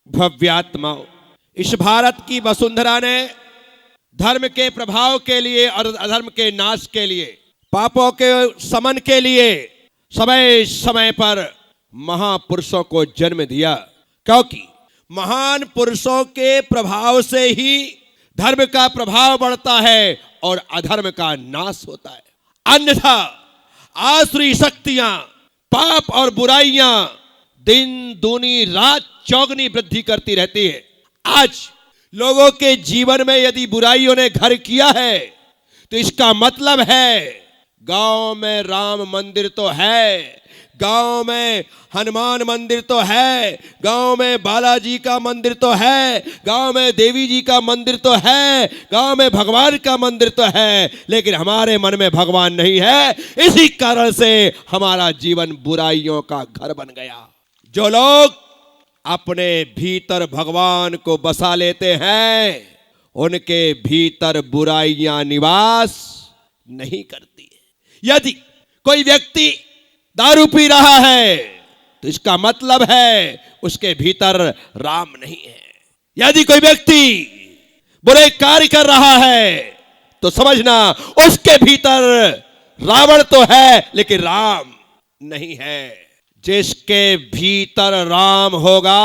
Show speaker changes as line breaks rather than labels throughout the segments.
भव्यात्माओं, इस भारत की वसुंधरा ने धर्म के प्रभाव के लिए और अधर्म के नाश के लिए, पापों के समन के लिए समय समय पर महापुरुषों को जन्म दिया, क्योंकि महान पुरुषों के प्रभाव से ही धर्म का प्रभाव बढ़ता है और अधर्म का नाश होता है। अन्यथा आसुरी शक्तियां, पाप और बुराइयां दिन दूनी रात चौगनी वृद्धि करती रहती है। आज लोगों के जीवन में यदि बुराइयों ने घर किया है तो इसका मतलब है गांव में राम मंदिर तो है, गांव में हनुमान मंदिर तो है, गांव में बालाजी का मंदिर तो है, गांव में देवी जी का मंदिर तो है, गांव में भगवान का मंदिर तो है, लेकिन हमारे मन में भगवान नहीं है। इसी कारण से हमारा जीवन बुराइयों का घर बन गया। जो लोग अपने भीतर भगवान को बसा लेते हैं उनके भीतर बुराइयां निवास नहीं करती है। यदि कोई व्यक्ति दारू पी रहा है तो इसका मतलब है उसके भीतर राम नहीं है। यदि कोई व्यक्ति बुरे कार्य कर रहा है तो समझना उसके भीतर रावण तो है लेकिन राम नहीं है। जिसके भीतर राम होगा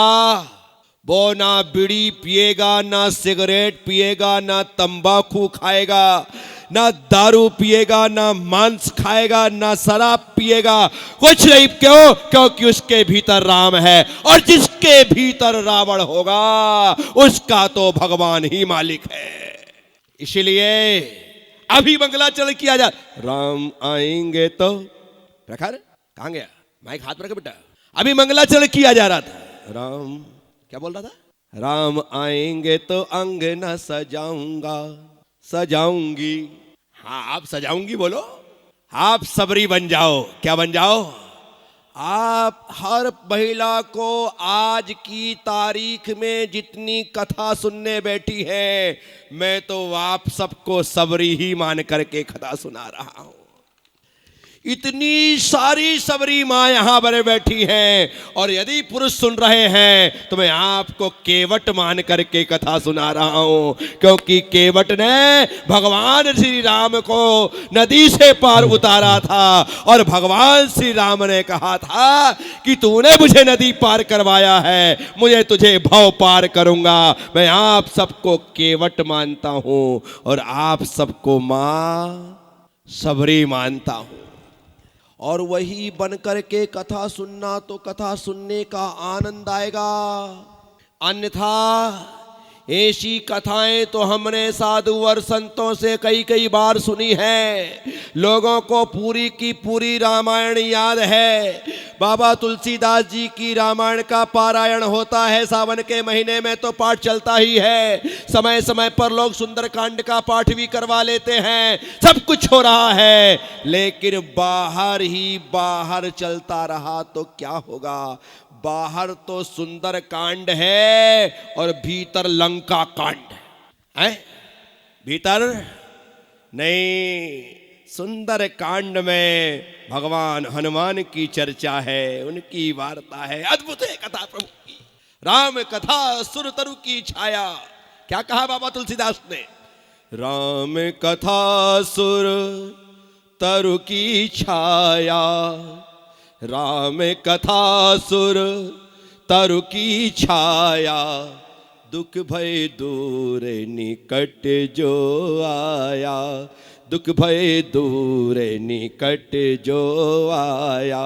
वो ना बीड़ी पिएगा, ना सिगरेट पिएगा, ना तंबाकू खाएगा, ना दारू पिएगा, ना मांस खाएगा, ना शराब पिएगा, कुछ नहीं। क्यों? क्योंकि उसके भीतर राम है। और जिसके भीतर रावण होगा उसका तो भगवान ही मालिक है। इसलिए अभी मंगलाचरण किया जा, राम आएंगे तो प्रखर कहां गया माइक हाथ में रखे बेटा। अभी मंगलाचरण किया जा रहा था। राम क्या बोल रहा था? राम आएंगे तो अंगना सजाऊंगा, सजाऊंगी। हाँ आप सजाऊंगी बोलो, आप सबरी बन जाओ। क्या बन जाओ? आप हर महिला को आज की तारीख में जितनी कथा सुनने बैठी है, मैं तो आप सबको सबरी ही मान करके कथा सुना रहा हूं। इतनी सारी सबरी मां यहां पर बैठी हैं और यदि पुरुष सुन रहे हैं तो मैं आपको केवट मान करके कथा सुना रहा हूं, क्योंकि केवट ने भगवान श्री राम को नदी से पार उतारा था और भगवान श्री राम ने कहा था कि तूने मुझे नदी पार करवाया है, मुझे तुझे भव पार करूंगा। मैं आप सबको केवट मानता हूं और आप सबको मां सबरी मानता हूं। और वही बनकर के कथा सुनना तो कथा सुनने का आनंद आएगा। अन्यथा ऐसी कथाएं तो हमने साधु और संतों से कई कई बार सुनी है। लोगों को पूरी की पूरी रामायण याद है। बाबा तुलसीदास जी की रामायण का पारायण होता है सावन के महीने में, तो पाठ चलता ही है। समय समय पर लोग सुंदरकांड का पाठ भी करवा लेते हैं। सब कुछ हो रहा है, लेकिन बाहर ही बाहर चलता रहा तो क्या होगा? बाहर तो सुंदर कांड है और भीतर लंका कांड है। भीतर नहीं, सुंदर कांड में भगवान हनुमान की चर्चा है, उनकी वार्ता है। अद्भुत है कथा प्रभु की। राम कथा सुर तरु की छाया। क्या कहा बाबा तुलसीदास ने? राम कथा सुर तरु की छाया, राम कथा सुर तरु की छाया, दुख भय दूर निकट जो आया, दुख भय दूर निकट जो आया,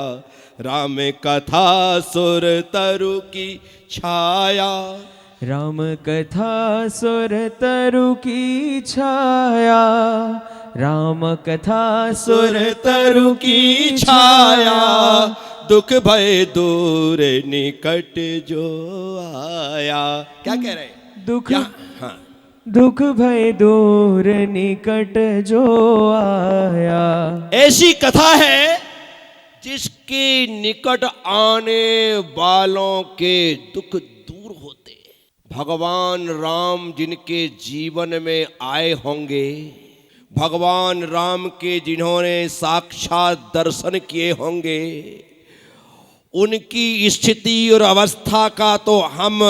राम कथा सुर तरु की छाया।
राम कथा सुर तरु की छाया, राम कथा सुर तरु की छाया,
दुख भय दूर निकट जो आया। क्या कह रहे हैं?
दुख
हाँ,
दुख भय दूर निकट जो आया।
ऐसी कथा है जिसके निकट आने वालों के दुख दूर होते। भगवान राम जिनके जीवन में आए होंगे, भगवान राम के जिन्होंने साक्षात दर्शन किए होंगे, उनकी स्थिति और अवस्था का तो हम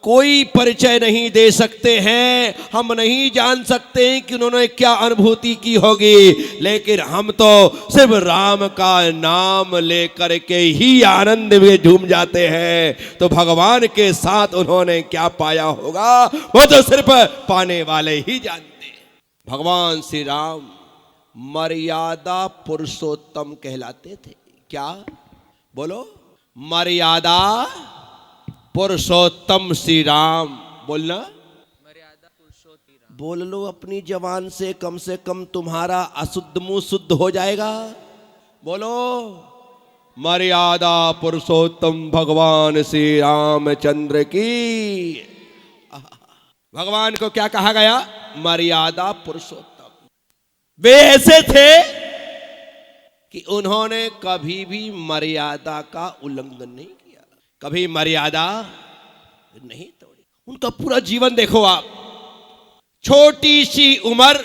कोई परिचय नहीं दे सकते हैं, हम नहीं जान सकते हैं कि उन्होंने क्या अनुभूति की होगी, लेकिन हम तो सिर्फ राम का नाम लेकर के ही आनंद में झूम जाते हैं। तो भगवान के साथ उन्होंने क्या पाया होगा वो तो सिर्फ पाने वाले ही जानते हैं। भगवान श्री राम मर्यादा पुरुषोत्तम कहलाते थे। क्या बोलो? मर्यादा पुरुषोत्तम श्री राम। बोलना,
मर्यादा पुरुषोत्तम।
बोल लो अपनी जबान से कम तुम्हारा अशुद्ध मुंह शुद्ध हो जाएगा। बोलो, मर्यादा पुरुषोत्तम भगवान श्री रामचंद्र की। भगवान को क्या कहा गया? मर्यादा पुरुषोत्तम। वे ऐसे थे कि उन्होंने कभी भी मर्यादा का उल्लंघन नहीं किया, कभी मर्यादा नहीं तोड़ी। उनका पूरा जीवन देखो आप, छोटी सी उम्र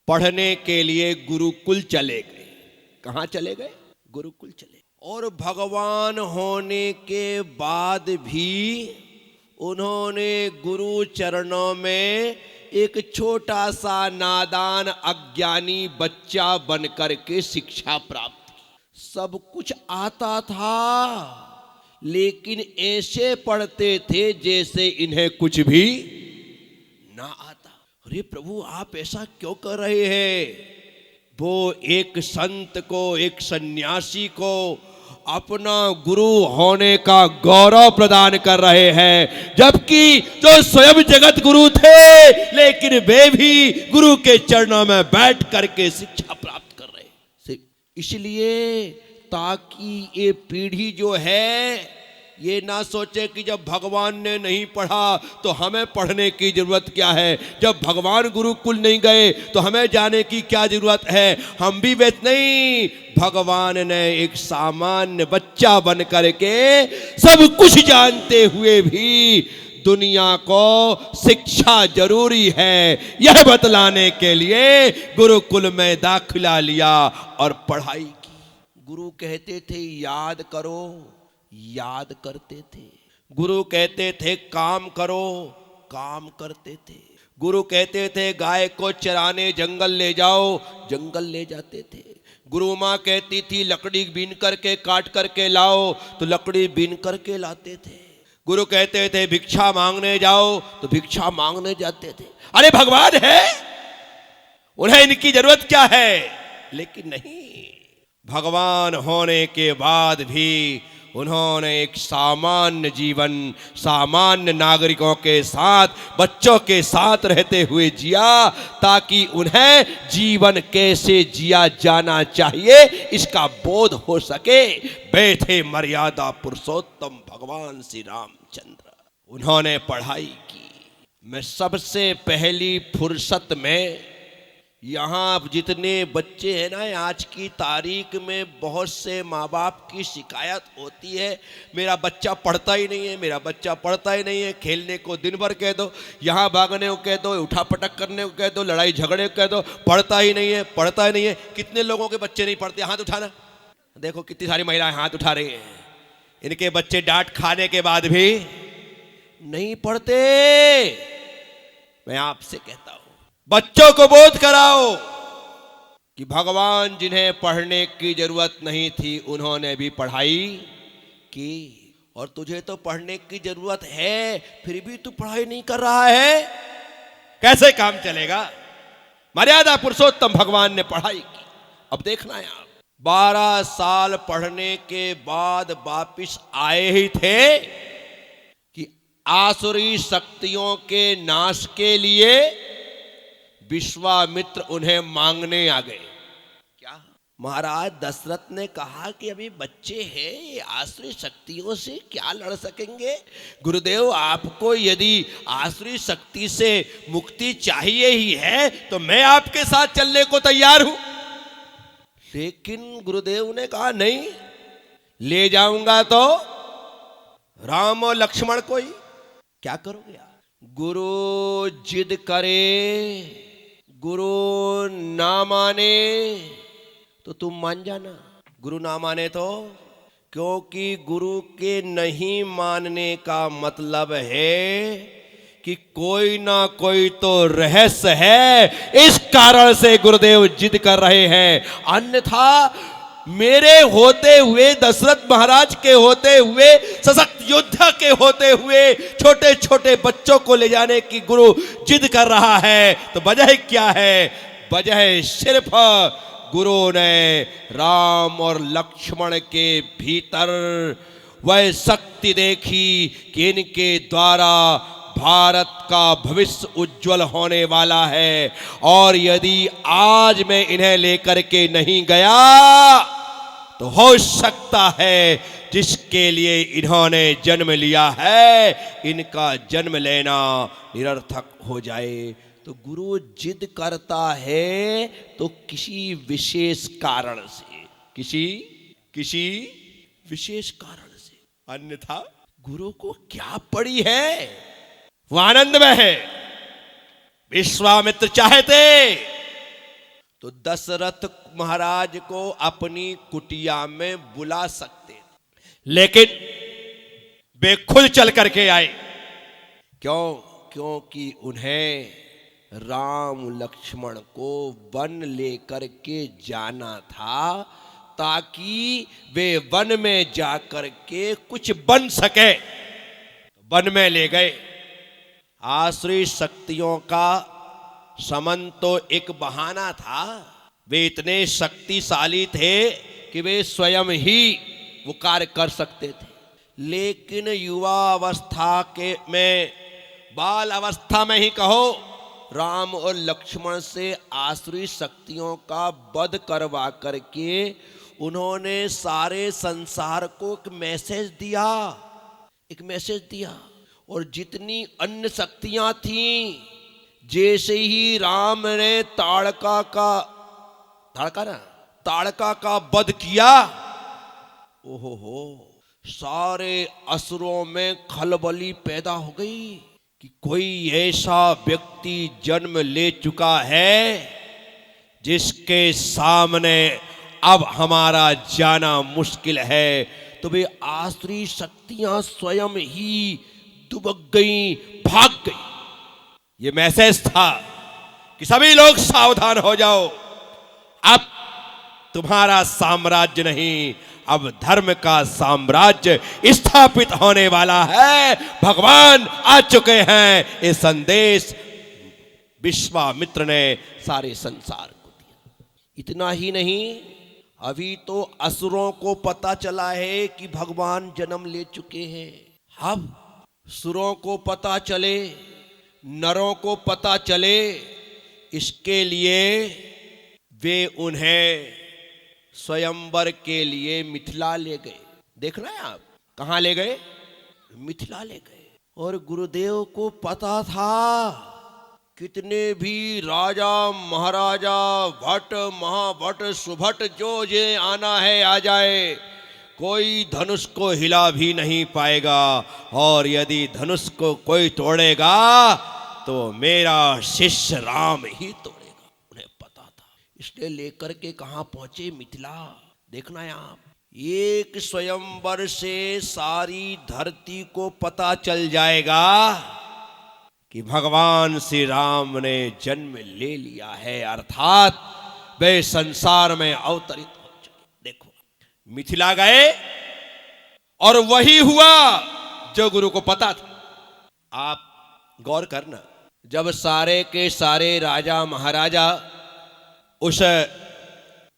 पढ़ने के लिए गुरुकुल चले गए। कहां चले गए? गुरुकुल चले। और भगवान होने के बाद भी उन्होंने गुरु चरणों में एक छोटा सा नादान अज्ञानी बच्चा बनकर के शिक्षा प्राप्त की। सब कुछ आता था लेकिन ऐसे पढ़ते थे जैसे इन्हें कुछ भी ना आता। अरे प्रभु, आप ऐसा क्यों कर रहे हैं? वो एक संत को, एक सन्यासी को अपना गुरु होने का गौरव प्रदान कर रहे हैं, जबकि जो स्वयं जगत गुरु थे लेकिन वे भी गुरु के चरणों में बैठ करके शिक्षा प्राप्त कर रहे हैं। इसलिए ताकि ये पीढ़ी जो है ये ना सोचे कि जब भगवान ने नहीं पढ़ा तो हमें पढ़ने की जरूरत क्या है, जब भगवान गुरुकुल नहीं गए तो हमें जाने की क्या जरूरत है। हम भी वैसे नहीं, भगवान ने एक सामान्य बच्चा बन करके सब कुछ जानते हुए भी दुनिया को शिक्षा जरूरी है यह बतलाने के लिए गुरुकुल में दाखिला लिया और पढ़ाई की। गुरु कहते थे याद करो, याद करते थे। गुरु कहते थे काम करो, काम करते थे। गुरु कहते थे गाय को चराने जंगल ले जाओ, जंगल ले जाते थे। गुरु माँ कहती थी लकड़ी बीन करके काट करके लाओ, तो लकड़ी बीन करके लाते थे। गुरु कहते थे भिक्षा मांगने जाओ, तो भिक्षा मांगने जाते थे। अरे भगवान है, उन्हें इनकी जरूरत क्या है? लेकिन नहीं, भगवान होने के बाद भी उन्होंने एक सामान्य जीवन सामान्य नागरिकों के साथ, बच्चों के साथ रहते हुए जिया, ताकि उन्हें जीवन कैसे जिया जाना चाहिए इसका बोध हो सके। वे थे मर्यादा पुरुषोत्तम भगवान श्री रामचंद्र। उन्होंने पढ़ाई की। मैं सबसे पहली फुर्सत में, यहाँ जितने बच्चे हैं ना, आज की तारीख में बहुत से माँ बाप की शिकायत होती है मेरा बच्चा पढ़ता ही नहीं है, मेरा बच्चा पढ़ता ही नहीं है। खेलने को दिन भर कह दो, यहाँ भागने को कह दो, उठा पटक करने को कह दो, लड़ाई झगड़े को कह दो, पढ़ता ही नहीं है, पढ़ता ही नहीं है। कितने लोगों के बच्चे नहीं पढ़ते? हाथ उठाना। देखो कितनी सारी महिलाएं हाथ उठा रही हैं। इनके बच्चे डांट खाने के बाद भी नहीं पढ़ते। मैं आपसे कहता हूं, बच्चों को बोध कराओ कि भगवान जिन्हें पढ़ने की जरूरत नहीं थी उन्होंने भी पढ़ाई की, और तुझे तो पढ़ने की जरूरत है फिर भी तू पढ़ाई नहीं कर रहा है, कैसे काम चलेगा? मर्यादा पुरुषोत्तम भगवान ने पढ़ाई की। अब देखना है आप, 12 साल पढ़ने के बाद वापिस आए ही थे कि आसुरी शक्तियों के नाश के लिए विश्वामित्र उन्हें मांगने आ गए। क्या महाराज दशरथ ने कहा कि अभी बच्चे हैं, ये आसुरी शक्तियों से क्या लड़ सकेंगे? गुरुदेव, आपको यदि आसुरी शक्ति से मुक्ति चाहिए ही है तो मैं आपके साथ चलने को तैयार हूं। लेकिन गुरुदेव ने कहा नहीं, ले जाऊंगा तो राम और लक्ष्मण को ही। क्या करोगे आप? गुरु जिद करे, गुरु ना माने तो तुम मान जाना। गुरु ना माने तो क्योंकि गुरु के नहीं मानने का मतलब है कि कोई ना कोई तो रहस्य है, इस कारण से गुरुदेव जिद कर रहे हैं। अन्यथा मेरे होते हुए, दशरथ महाराज के होते हुए, सशक्त योद्धा के होते हुए छोटे छोटे बच्चों को ले जाने की गुरु जिद कर रहा है, तो वजह क्या है? वजह सिर्फ गुरु ने राम और लक्ष्मण के भीतर वह शक्ति देखी कि इनके द्वारा भारत का भविष्य उज्जवल होने वाला है, और यदि आज मैं इन्हें लेकर के नहीं गया तो हो सकता है जिसके लिए इन्होंने जन्म लिया है, इनका जन्म लेना निरर्थक हो जाए। तो गुरु जिद करता है तो किसी विशेष कारण से, किसी विशेष कारण से, अन्यथा गुरु को क्या पड़ी है? वो आनंद में है। विश्वामित्र चाहते तो दशरथ महाराज को अपनी कुटिया में बुला सकते, लेकिन वे खुद चल करके आए। क्यों? क्योंकि उन्हें राम लक्ष्मण को वन लेकर के जाना था, ताकि वे वन में जाकर के कुछ बन सके। वन में ले गए। आसुरी शक्तियों का समन तो एक बहाना था। वे इतने शक्तिशाली थे कि वे स्वयं ही वो कार्य कर सकते थे, लेकिन युवा अवस्था के में, बाल अवस्था में ही कहो, राम और लक्ष्मण से आसुरी शक्तियों का वध करवा करके उन्होंने सारे संसार को एक मैसेज दिया, और जितनी अन्य शक्तियां थीं, जैसे ही राम ने ताड़का का वध किया, ओहो, सारे असुरों में खलबली पैदा हो गई कि कोई ऐसा व्यक्ति जन्म ले चुका है जिसके सामने अब हमारा जाना मुश्किल है। तो वे आसुरी शक्तियां स्वयं ही दुबक गई, भाग गई। ये मैसेज था कि सभी लोग सावधान हो जाओ, अब तुम्हारा साम्राज्य नहीं, अब धर्म का साम्राज्य स्थापित होने वाला है। भगवान आ चुके हैं। ये संदेश विश्वामित्र ने सारे संसार को दिया। इतना ही नहीं, अभी तो असुरों को पता चला है कि भगवान जन्म ले चुके हैं। अब सुरों को पता चले, नरों को पता चले, इसके लिए वे उन्हें स्वयंवर के लिए मिथिला ले गए। देख रहे हैं आप, कहां ले गए? मिथिला ले गए। और गुरुदेव को पता था कितने भी राजा महाराजा भट्ट महाभट्ट सुभट जो जे आना है आ जाए, कोई धनुष को हिला भी नहीं पाएगा, और यदि धनुष को कोई तोड़ेगा तो मेरा शिष्य राम ही तोड़ेगा। उन्हें पता था, इसलिए लेकर के कहां पहुंचे? मिथिला। देखना है आप, एक स्वयंवर से सारी धरती को पता चल जाएगा कि भगवान श्री राम ने जन्म ले लिया है, अर्थात वे संसार में अवतरित हो चुके। देखो, मिथिला गए और वही हुआ जो गुरु को पता था। आप गौर करना, जब सारे के सारे राजा महाराजा उस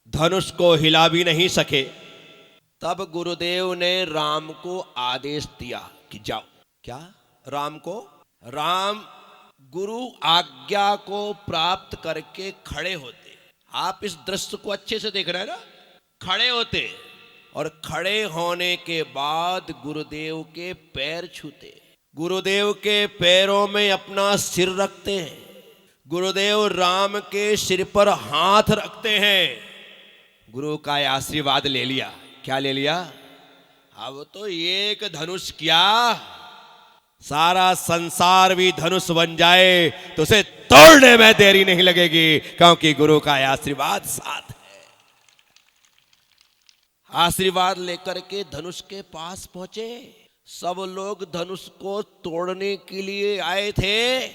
धनुष को हिला भी नहीं सके, तब गुरुदेव ने राम को आदेश दिया कि जाओ। क्या? राम को? राम गुरु आज्ञा को प्राप्त करके खड़े होते। आप इस दृश्य को अच्छे से देख रहे हैं ना? खड़े होते, और खड़े होने के बाद गुरुदेव के पैर छूते, गुरुदेव के पैरों में अपना सिर रखते हैं, गुरुदेव राम के सिर पर हाथ रखते हैं। गुरु का आशीर्वाद ले लिया। क्या ले लिया? अब तो एक धनुष क्या, सारा संसार भी धनुष बन जाए तो उसे तोड़ने में देरी नहीं लगेगी, क्योंकि गुरु का आशीर्वाद साथ है। आशीर्वाद लेकर के धनुष के पास पहुंचे। सब लोग धनुष को तोड़ने के लिए आए थे,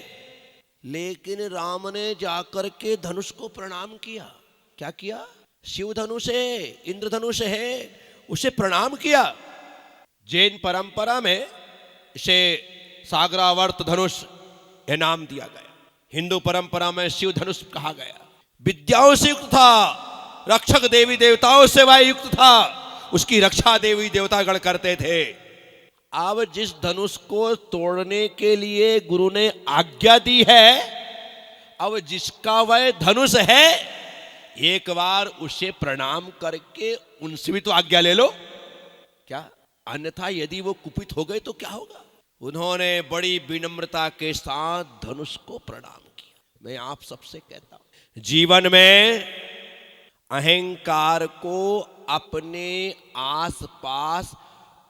लेकिन राम ने जाकर के धनुष को प्रणाम किया। क्या किया? शिव धनुष है, इंद्र धनुष है, उसे प्रणाम किया। जैन परंपरा में इसे सागरावर्त धनुष यह नाम दिया गया। हिंदू परंपरा में शिव धनुष कहा गया। विद्याओं से युक्त था, रक्षक देवी देवताओं से वह युक्त था, उसकी रक्षा देवी देवतागण करते थे। अब जिस धनुष को तोड़ने के लिए गुरु ने आज्ञा दी है, अब जिसका वह धनुष है, एक बार उसे प्रणाम करके उनसे भी तो आज्ञा ले लो। क्या? अन्यथा यदि वो कुपित हो गए तो क्या होगा? उन्होंने बड़ी विनम्रता के साथ धनुष को प्रणाम किया। मैं आप सबसे कहता हूं, जीवन में अहंकार को अपने आसपास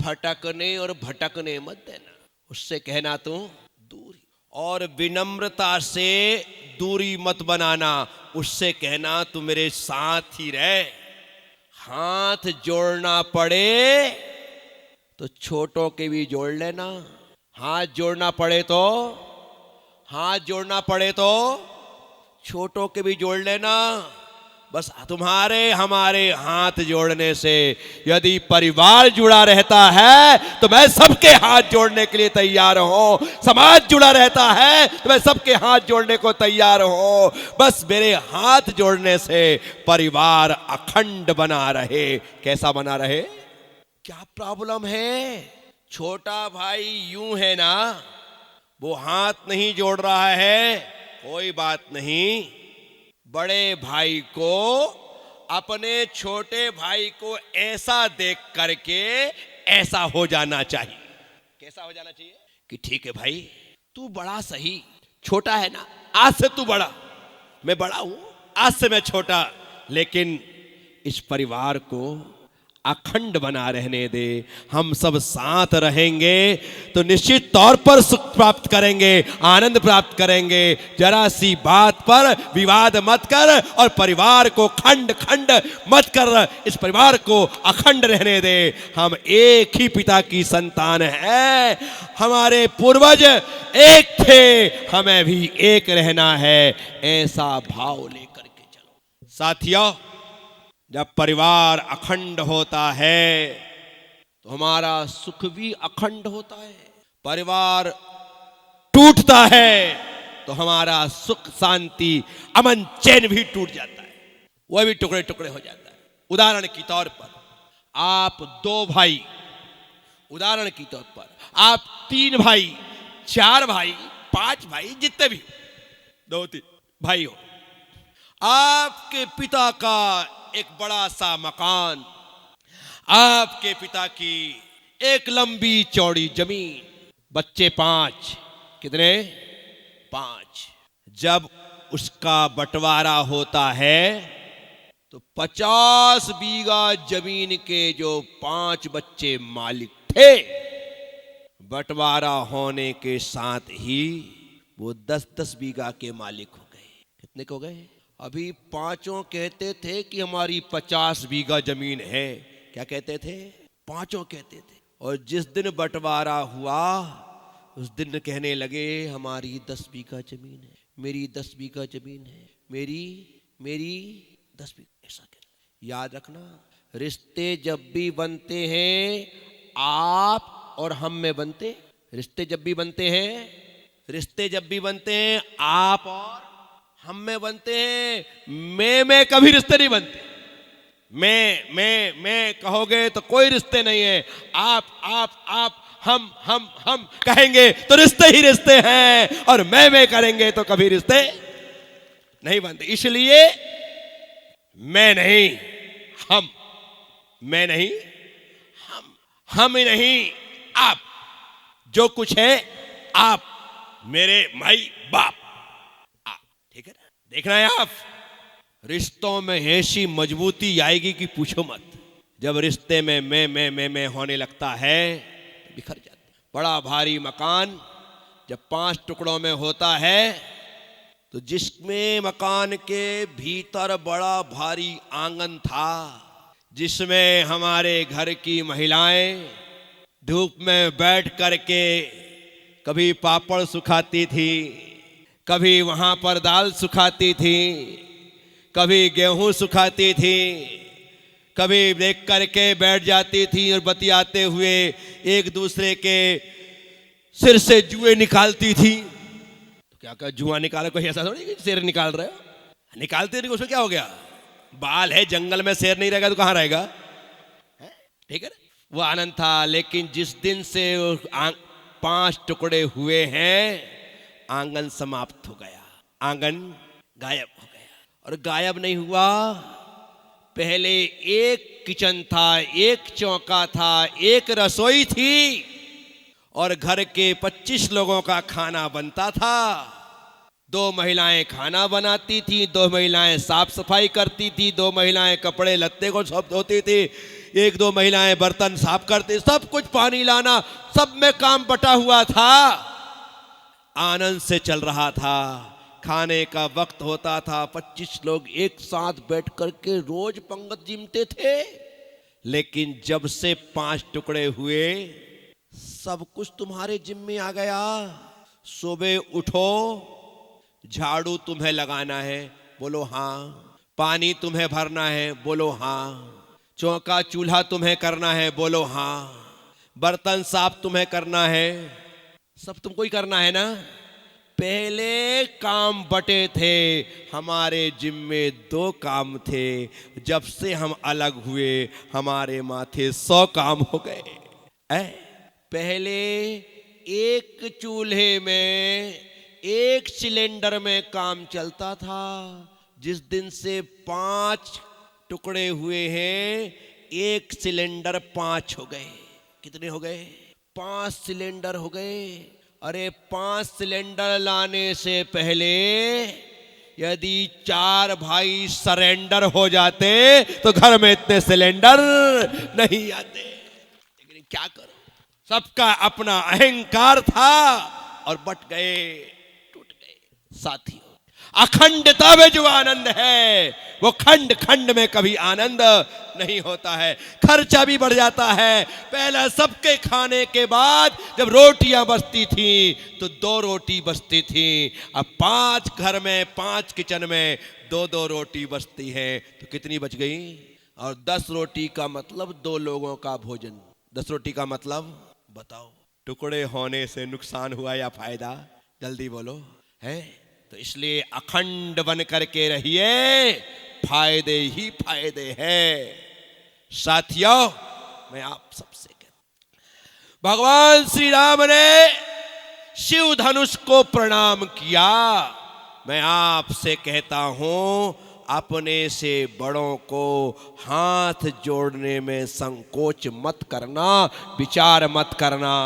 फटकने और भटकने मत देना। उससे कहना तू दूरी, और विनम्रता से दूरी मत बनाना। उससे कहना तू मेरे साथ ही रहे। हाथ जोड़ना पड़े तो छोटों के भी जोड़ लेना, हाथ जोड़ना पड़े तो छोटों के भी जोड़ लेना। बस तुम्हारे हमारे हाथ जोड़ने से यदि परिवार जुड़ा रहता है तो मैं सबके हाथ जोड़ने के लिए तैयार हूं। समाज जुड़ा रहता है तो मैं सबके हाथ जोड़ने को तैयार हूं। बस मेरे हाथ जोड़ने से परिवार अखंड बना रहे। कैसा बना रहे? क्या प्रॉब्लम है? छोटा भाई यूं है ना, वो हाथ नहीं जोड़ रहा है, कोई बात नहीं। बड़े भाई को, अपने छोटे भाई को ऐसा देख करके ऐसा हो जाना चाहिए। कैसा हो जाना चाहिए? कि ठीक है भाई, तू बड़ा सही, छोटा है ना, आज से तू बड़ा, मैं बड़ा हूं, आज से मैं छोटा, लेकिन इस परिवार को अखंड बना रहने दे। हम सब साथ रहेंगे तो निश्चित तौर पर सुख प्राप्त करेंगे, आनंद प्राप्त करेंगे। जरा सी बात पर विवाद मत कर और परिवार को खंड खंड मत कर, इस परिवार को अखंड रहने दे। हम एक ही पिता की संतान है, हमारे पूर्वज एक थे, हमें भी एक रहना है। ऐसा भाव लेकर के चलो। साथियों, जब परिवार अखंड होता है तो हमारा सुख भी अखंड होता है। परिवार टूटता है तो हमारा सुख, शांति, अमन, चैन भी टूट जाता है, वह भी टुकड़े टुकड़े हो जाता है। उदाहरण के तौर पर आप 2 भाई, उदाहरण के तौर पर आप 3 भाई, 4 भाई, 5 भाई, जितने भी 2-3 भाई हो, आपके पिता का एक बड़ा सा मकान, आपके पिता की एक लंबी चौड़ी जमीन, बच्चे 5, कितने? 5। जब उसका बंटवारा होता है तो 50 बीघा जमीन के जो 5 बच्चे मालिक थे, बंटवारा होने के साथ ही वो 10-10 बीघा के मालिक हो गए। कितने को गए? अभी 5 कहते थे कि हमारी 50 बीघा जमीन है। क्या कहते थे? 5 कहते थे। और जिस दिन बंटवारा हुआ उस दिन कहने लगे हमारी 10 बीघा जमीन है, मेरी 10 बीघा जमीन है, मेरी 10 बीघा। ऐसा कहना। याद रखना, रिश्ते जब भी बनते हैं आप और हम में बनते, रिश्ते जब भी बनते हैं आप और हम में बनते हैं। मैं कभी रिश्ते नहीं बनते। मैं कहोगे तो कोई रिश्ते नहीं है। आप हम कहेंगे तो रिश्ते ही रिश्ते हैं, और मैं करेंगे तो कभी रिश्ते नहीं बनते। इसलिए मैं नहीं हम, मैं नहीं हम ही नहीं आप, जो कुछ है आप, मेरे माई बाप, ठीक है ना? देखना है आप, रिश्तों में ऐसी मजबूती आएगी कि पूछो मत। जब रिश्ते में मैं होने लगता है तो बिखर जाता है। बड़ा भारी मकान जब 5 टुकड़ों में होता है तो जिसमें मकान के भीतर बड़ा भारी आंगन था, जिसमें हमारे घर की महिलाएं धूप में बैठ करके कभी पापड़ सुखाती थी, कभी वहां पर दाल सुखाती थी, कभी गेहूं सुखाती थी, कभी देख करके बैठ जाती थी और बतियाते हुए एक दूसरे के सिर से जुए निकालती थी। तो क्या क्या जुआ निकाले, कोई ऐसा थोड़ी कि शेर निकाल रहे हो, निकालते नहीं, उसमें क्या हो गया, बाल है, जंगल में शेर नहीं रहेगा तो कहां रहेगा, ठीक है ना? वो आनंद था। लेकिन जिस दिन से 5 टुकड़े हुए हैं, आंगन समाप्त हो गया, आंगन गायब हो गया। और गायब नहीं हुआ, पहले एक किचन था, एक चौका था, एक रसोई थी और घर के 25 लोगों का खाना बनता था। 2 महिलाएं खाना बनाती थी, 2 महिलाएं साफ सफाई करती थी, 2 महिलाएं कपड़े लत्ते को सब धोती थी, 1-2 महिलाएं बर्तन साफ करती, सब कुछ पानी लाना, सब में काम बटा हुआ था। आनंद से चल रहा था। खाने का वक्त होता था, 25 लोग एक साथ बैठ करके रोज पंगत जिमते थे। लेकिन जब से 5 टुकड़े हुए, सब कुछ तुम्हारे जिम्मे आ गया। सुबह उठो, झाड़ू तुम्हें लगाना है, बोलो हाँ। पानी तुम्हें भरना है, बोलो हाँ। चौका चूल्हा तुम्हें करना है, बोलो हाँ। बर्तन साफ तुम्हें करना है, सब तुमको ही करना है ना। पहले काम बटे थे, हमारे जिम्मे 2 काम थे। जब से हम अलग हुए, हमारे माथे 100 काम हो गए। पहले एक चूल्हे में, एक सिलेंडर में काम चलता था। जिस दिन से 5 टुकड़े हुए हैं, एक सिलेंडर 5 हो गए। कितने हो गए? 5 सिलेंडर हो गए। अरे 5 सिलेंडर लाने से पहले यदि 4 भाई सरेंडर हो जाते तो घर में इतने सिलेंडर नहीं आते। लेकिन क्या करो, सबका अपना अहंकार था और बट गए, टूट गए। साथियों, अखंडता में जो आनंद है, वो खंड खंड में कभी आनंद नहीं होता है। खर्चा भी बढ़ जाता है। पहले सबके खाने के बाद जब रोटियां बचती थी तो 2 रोटी बचती थी। अब 5 घर में, 5 किचन में 2-2 रोटी बचती है, तो कितनी बच गई? और 10 रोटी का मतलब 2 लोगों का भोजन। 10 रोटी का मतलब बताओ, टुकड़े होने से नुकसान हुआ या फायदा? जल्दी बोलो, है? तो इसलिए अखंड बन करके रहिए, फायदे ही फायदे हैं। साथियों, मैं आप सबसे कहता, भगवान श्री राम ने शिव धनुष को प्रणाम किया। मैं आपसे कहता हूं, अपने से बड़ों को हाथ जोड़ने में संकोच मत करना, विचार मत करना।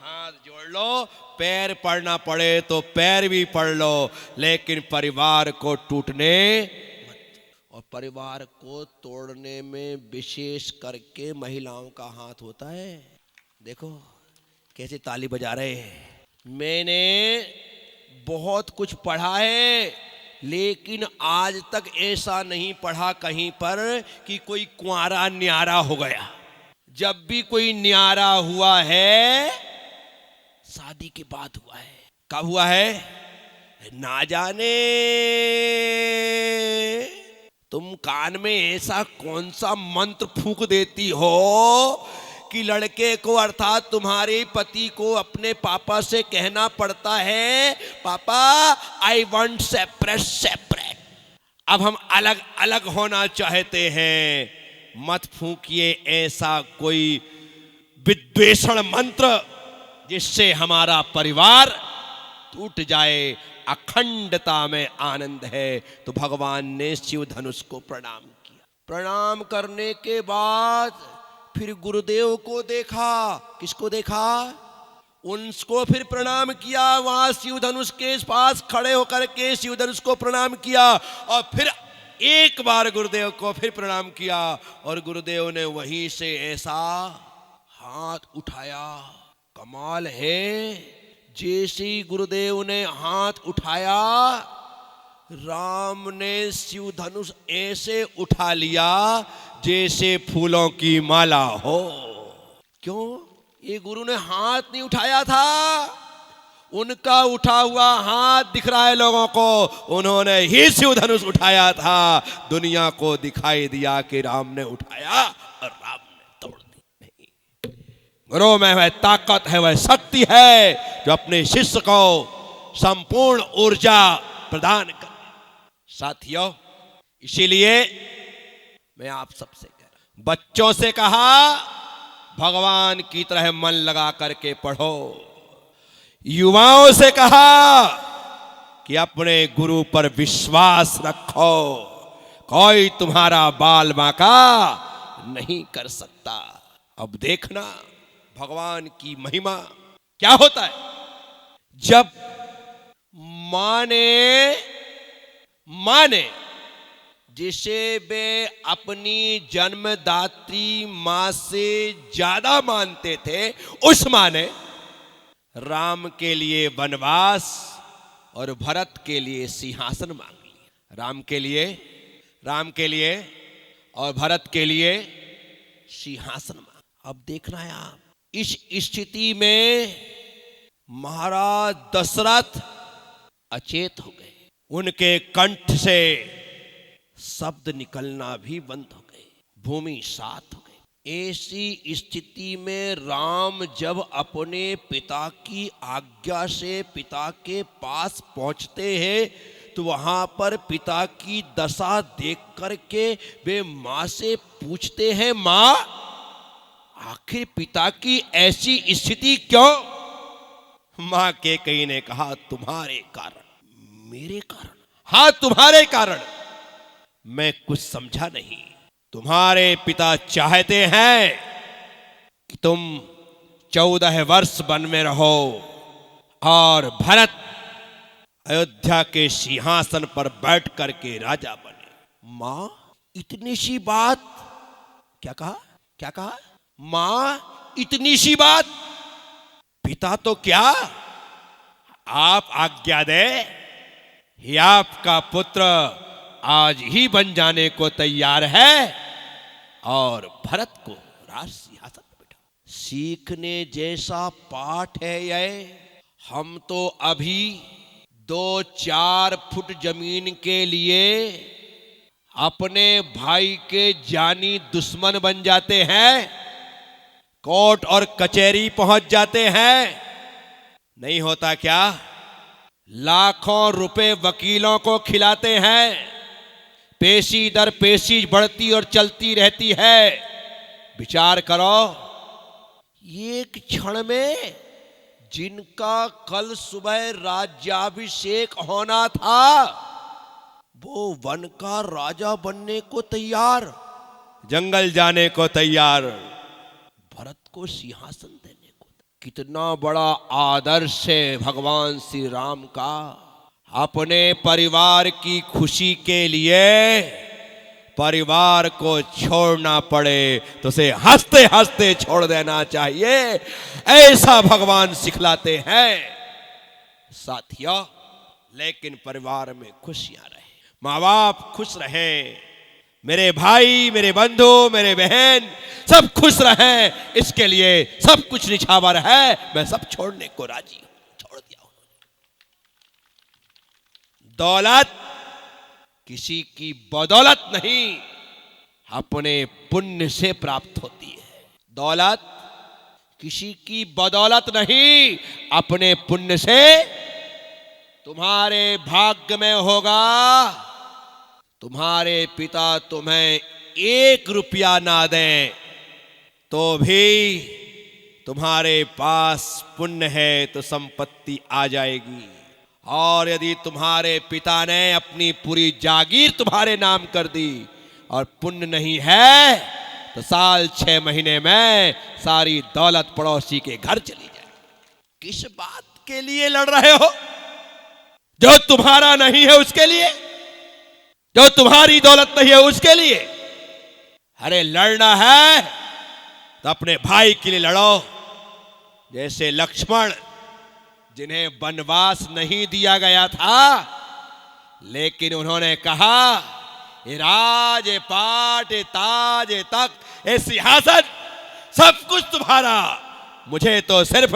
हाथ जोड़ लो, पैर पड़ना पड़े तो पैर भी पड़ लो, लेकिन परिवार को टूटने मत। और परिवार को तोड़ने में विशेष करके महिलाओं का हाथ होता है। देखो कैसे ताली बजा रहे हैं। मैंने बहुत कुछ पढ़ा है, लेकिन आज तक ऐसा नहीं पढ़ा कहीं पर कि कोई कुंवारा न्यारा हो गया। जब भी कोई न्यारा हुआ है, शादी के बाद हुआ है। कब हुआ है? ना जाने तुम कान में ऐसा कौन सा मंत्र फूंक देती हो कि लड़के को, अर्थात तुम्हारे पति को, अपने पापा से कहना पड़ता है, पापा आई वांट सेपरेट सेपरेट। अब हम अलग अलग होना चाहते हैं। मत फूंकिए ऐसा कोई विद्वेषण मंत्र जिससे हमारा परिवार टूट जाए। अखंडता में आनंद है। तो भगवान ने शिव धनुष को प्रणाम किया। प्रणाम करने के बाद फिर गुरुदेव को देखा। किसको देखा? उनको फिर प्रणाम किया। वहां शिव धनुष के पास खड़े होकर के शिव धनुष को प्रणाम किया और फिर एक बार गुरुदेव को फिर प्रणाम किया और गुरुदेव ने वहीं से ऐसा हाथ उठाया। कमाल है, जैसे ही गुरुदेव ने हाथ उठाया, राम ने शिव धनुष ऐसे उठा लिया जैसे फूलों की माला हो। क्यों? ये गुरु ने हाथ नहीं उठाया था, उनका उठा हुआ हाथ दिख रहा है लोगों को, उन्होंने ही शिव धनुष उठाया था। दुनिया को दिखाई दिया कि राम ने उठाया और राम ने तोड़ दी। नहीं, गुरु में वह ताकत है, वह शक्ति है जो अपने शिष्य को संपूर्ण ऊर्जा प्रदान करे। साथियों, इसीलिए मैं आप सबसे कह रहा हूं, बच्चों से कहा भगवान की तरह मन लगा करके पढ़ो, युवाओं से कहा कि अपने गुरु पर विश्वास रखो, कोई तुम्हारा बाल बांका नहीं कर सकता। अब देखना भगवान की महिमा क्या होता है। जब माने जिसे वे अपनी जन्मदात्री मां से ज्यादा मानते थे, उस मां ने राम के लिए वनवास और भरत के लिए सिंहासन मांग लिया। राम के लिए और भरत के लिए सिंहासन मांग। अब देखना है आप, इस स्थिति में महाराज दशरथ अचेत हो गए, उनके कंठ से शब्द निकलना भी बंद हो गए, भूमि सात हो गई। ऐसी स्थिति में राम जब अपने पिता की आज्ञा से पिता के पास पहुंचते हैं तो वहां पर पिता की दशा देख करके वे मां से पूछते हैं, मां आखिर पिता की ऐसी स्थिति क्यों? मां कैकेयी ने कहा, तुम्हारे कारण। मेरे कारण? हाँ, तुम्हारे कारण। मैं कुछ समझा नहीं। तुम्हारे पिता चाहते हैं कि तुम 14 वर्ष वन में रहो और भरत अयोध्या के सिंहासन पर बैठ करके राजा बने। मां इतनी सी बात? क्या कहा? मां इतनी सी बात? पिता तो क्या, आप आज्ञा दे, ही आपका पुत्र आज ही बन जाने को तैयार है और भरत को राज सिंहासन पर बैठा। सीखने जैसा पाठ है यह। हम तो अभी 2-4 फुट जमीन के लिए अपने भाई के जानी दुश्मन बन जाते हैं, कोर्ट और कचहरी पहुंच जाते हैं। नहीं होता क्या? लाखों रुपए वकीलों को खिलाते हैं, पेशी दर पेशी बढ़ती और चलती रहती है। विचार करो, एक क्षण में जिनका कल सुबह राज्याभिषेक होना था वो वन का राजा बनने को तैयार, जंगल जाने को तैयार, भरत को सिंहासन देने को। कितना बड़ा आदर्श है भगवान श्री राम का। अपने परिवार की खुशी के लिए परिवार को छोड़ना पड़े तो उसे हंसते हंसते छोड़ देना चाहिए, ऐसा भगवान सिखलाते हैं। साथियों, लेकिन परिवार में खुशियां रहे, माँ बाप खुश रहे, मेरे भाई, मेरे बंधु, मेरे बहन सब खुश रहे, इसके लिए सब कुछ निछावर है। मैं सब छोड़ने को राजी हूं, छोड़ दिया। दौलत किसी की बदौलत नहीं, अपने पुण्य से प्राप्त होती है। दौलत किसी की बदौलत नहीं, अपने पुण्य से। तुम्हारे भाग्य में होगा, तुम्हारे पिता तुम्हें 1 रुपया ना दें तो भी तुम्हारे पास पुण्य है तो संपत्ति आ जाएगी। और यदि तुम्हारे पिता ने अपनी पूरी जागीर तुम्हारे नाम कर दी और पुण्य नहीं है तो साल 6 महीने में सारी दौलत पड़ोसी के घर चली जाए। किस बात के लिए लड़ रहे हो? जो तुम्हारा नहीं है उसके लिए, जो तुम्हारी दौलत नहीं है उसके लिए। अरे लड़ना है तो अपने भाई के लिए लड़ो। जैसे लक्ष्मण, जिन्हें वनवास नहीं दिया गया था, लेकिन उन्होंने कहा ये राज, ये पाट, ये ताज, ये तख्त, ये सिंहासन सब कुछ तुम्हारा, मुझे तो सिर्फ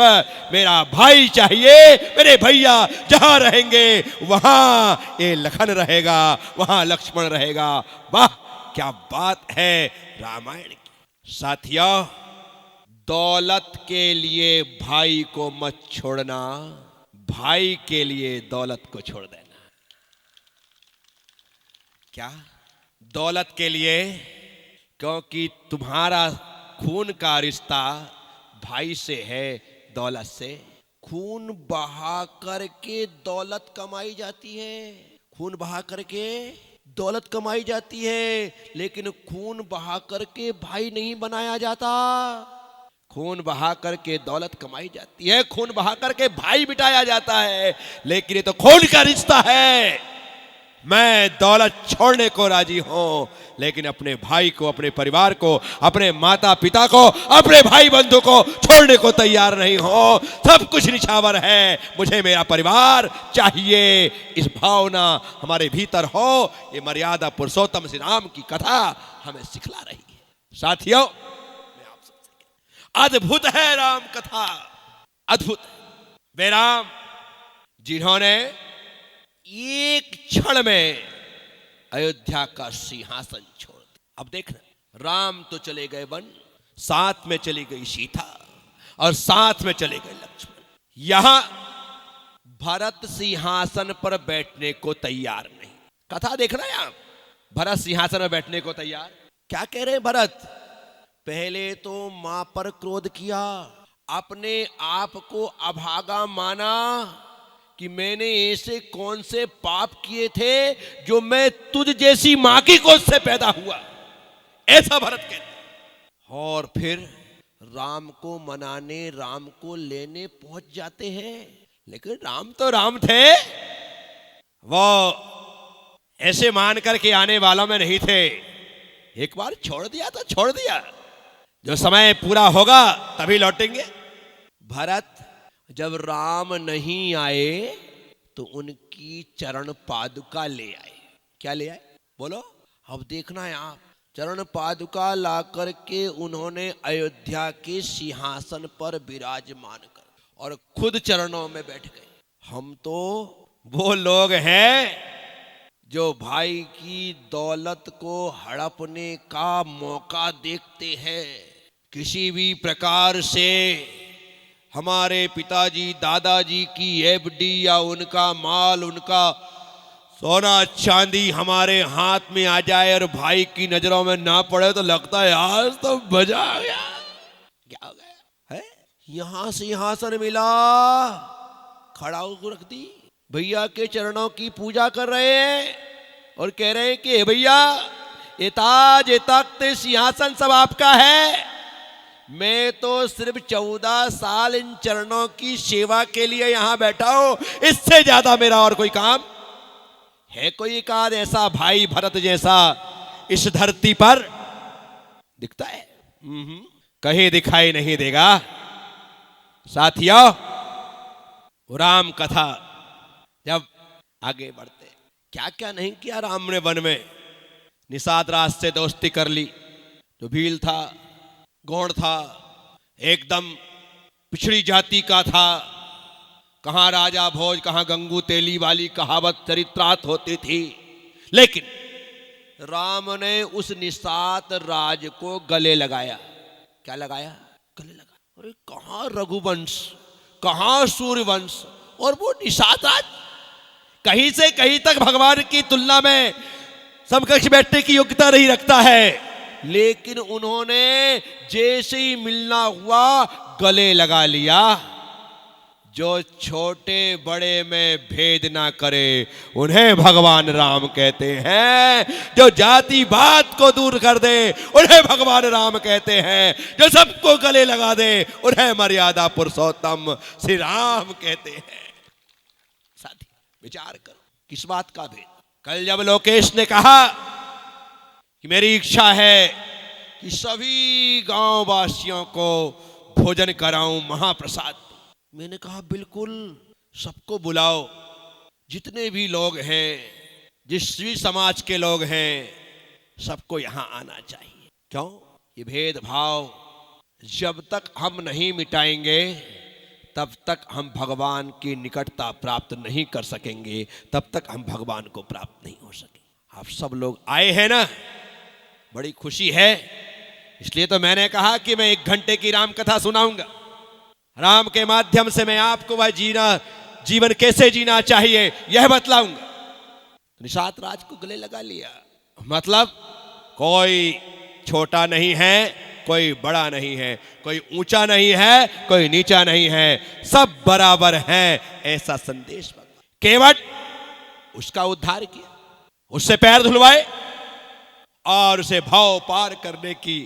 मेरा भाई चाहिए। मेरे भैया जहां रहेंगे वहां ये लखन रहेगा, वहां लक्ष्मण रहेगा। वाह क्या बात है रामायण की। साथियों, दौलत के लिए भाई को मत छोड़ना, भाई के लिए दौलत को छोड़ देना। क्या? दौलत के लिए, क्योंकि तुम्हारा खून का रिश्ता भाई से है, दौलत से। खून बहा करके दौलत कमाई जाती है, खून बहा करके दौलत कमाई जाती है, लेकिन खून बहा करके भाई नहीं बनाया जाता। खून बहा करके दौलत कमाई जाती है, खून बहा करके भाई बिठाया जाता है, लेकिन ये तो खून का रिश्ता है। मैं दौलत छोड़ने को राजी हूं, लेकिन अपने भाई को, अपने परिवार को, अपने माता पिता को, अपने भाई बंधु को छोड़ने को तैयार नहीं हूं। सब कुछ निछावर है, मुझे मेरा परिवार चाहिए। इस भावना हमारे भीतर हो, ये मर्यादा पुरुषोत्तम श्री राम की कथा हमें सिखला रही है। साथियों, मैं आप सबसे, अद्भुत है राम कथा, अद्भुत। वे राम जिन्होंने एक क्षण में अयोध्या का सिंहासन छोड़ दिया। अब देखना, राम तो चले गए वन, साथ में चली गई सीता और साथ में चले गए लक्ष्मण। यहां भरत सिंहासन पर बैठने को तैयार नहीं। कथा देखना है आप, भरत सिंहासन पर बैठने को तैयार। क्या कह रहे हैं भरत? पहले तो मां पर क्रोध किया, अपने आप को अभागा माना कि मैंने ऐसे कौन से पाप किए थे जो मैं तुझ जैसी मां की गोद से पैदा हुआ, ऐसा भरत कहते। और फिर राम को मनाने, राम को लेने पहुंच जाते हैं। लेकिन राम तो राम थे, वो ऐसे मान करके आने वालों में नहीं थे। एक बार छोड़ दिया तो छोड़ दिया, जो समय पूरा होगा तभी लौटेंगे। भरत जब राम नहीं आए तो उनकी चरण पादुका ले आए। क्या ले आए बोलो? अब देखना है आप, चरण पादुका ला करके उन्होंने अयोध्या के सिंहासन पर विराजमान कर और खुद चरणों में बैठ गए। हम तो वो लोग हैं जो भाई की दौलत को हड़पने का मौका देखते हैं। किसी भी प्रकार से हमारे पिताजी दादाजी की एफडी या उनका माल, उनका सोना चांदी हमारे हाथ में आ जाए और भाई की नजरों में ना पड़े तो लगता है आज तो मजा आ गया। क्या हो गया है? यहां सिंहासन मिला, खड़ा होकर रख दी, भैया के चरणों की पूजा कर रहे हैं और कह रहे हैं कि भैया ये ताज, ये तख्त, सिंहासन सब आपका है। मैं तो सिर्फ 14 साल इन चरणों की सेवा के लिए यहां बैठा हूं, इससे ज्यादा मेरा और कोई काम है? कोई एक आध ऐसा भाई भरत जैसा इस धरती पर दिखता है? कहीं दिखाई नहीं देगा। साथियों, राम कथा जब आगे बढ़ते, क्या क्या नहीं किया राम ने वन में। निषाद राज से दोस्ती कर ली, जो भील था, गौड़ था, एकदम पिछड़ी जाति का था। कहां राजा भोज, कहां गंगू तेली वाली कहावत चरित्रार्थ होती थी। लेकिन राम ने उस निषाद राज को गले लगाया। क्या लगाया? गले लगा। अरे कहां रघुवंश, कहां सूर्यवंश, और वो निषाद राज कहीं से कहीं तक भगवान की तुलना में समकक्ष बैठने की योग्यता नहीं रखता है। लेकिन उन्होंने जैसे ही मिलना हुआ गले लगा लिया। जो छोटे बड़े में भेद ना करे उन्हें भगवान राम कहते हैं। जो जाति बात को दूर कर दे उन्हें भगवान राम कहते हैं। जो सबको गले लगा दे उन्हें मर्यादा पुरुषोत्तम श्री राम कहते हैं। साथी विचार करो, किस बात का भेद? कल जब लोकेश ने कहा कि मेरी इच्छा है कि सभी गांव वासियों को भोजन कराऊं, महाप्रसाद, मैंने कहा बिल्कुल सबको बुलाओ, जितने भी लोग हैं जिस भी समाज के लोग हैं सबको यहां आना चाहिए। क्यों? ये भेदभाव जब तक हम नहीं मिटाएंगे तब तक हम भगवान की निकटता प्राप्त नहीं कर सकेंगे, तब तक हम भगवान को प्राप्त नहीं हो सकेंगे। आप सब लोग आए हैं ना, बड़ी खुशी है। इसलिए तो मैंने कहा कि मैं 1 घंटे की राम कथा सुनाऊंगा। राम के माध्यम से मैं आपको वह जीवन कैसे जीना चाहिए यह बतलाऊंगा। निषाद राज को गले लगा लिया, मतलब कोई छोटा नहीं है, कोई बड़ा नहीं है, कोई ऊंचा नहीं है, कोई नीचा नहीं है, सब बराबर हैं, ऐसा संदेश केवट उसका उद्धार किया, उससे पैर धुलवाए और उसे भाव पार करने की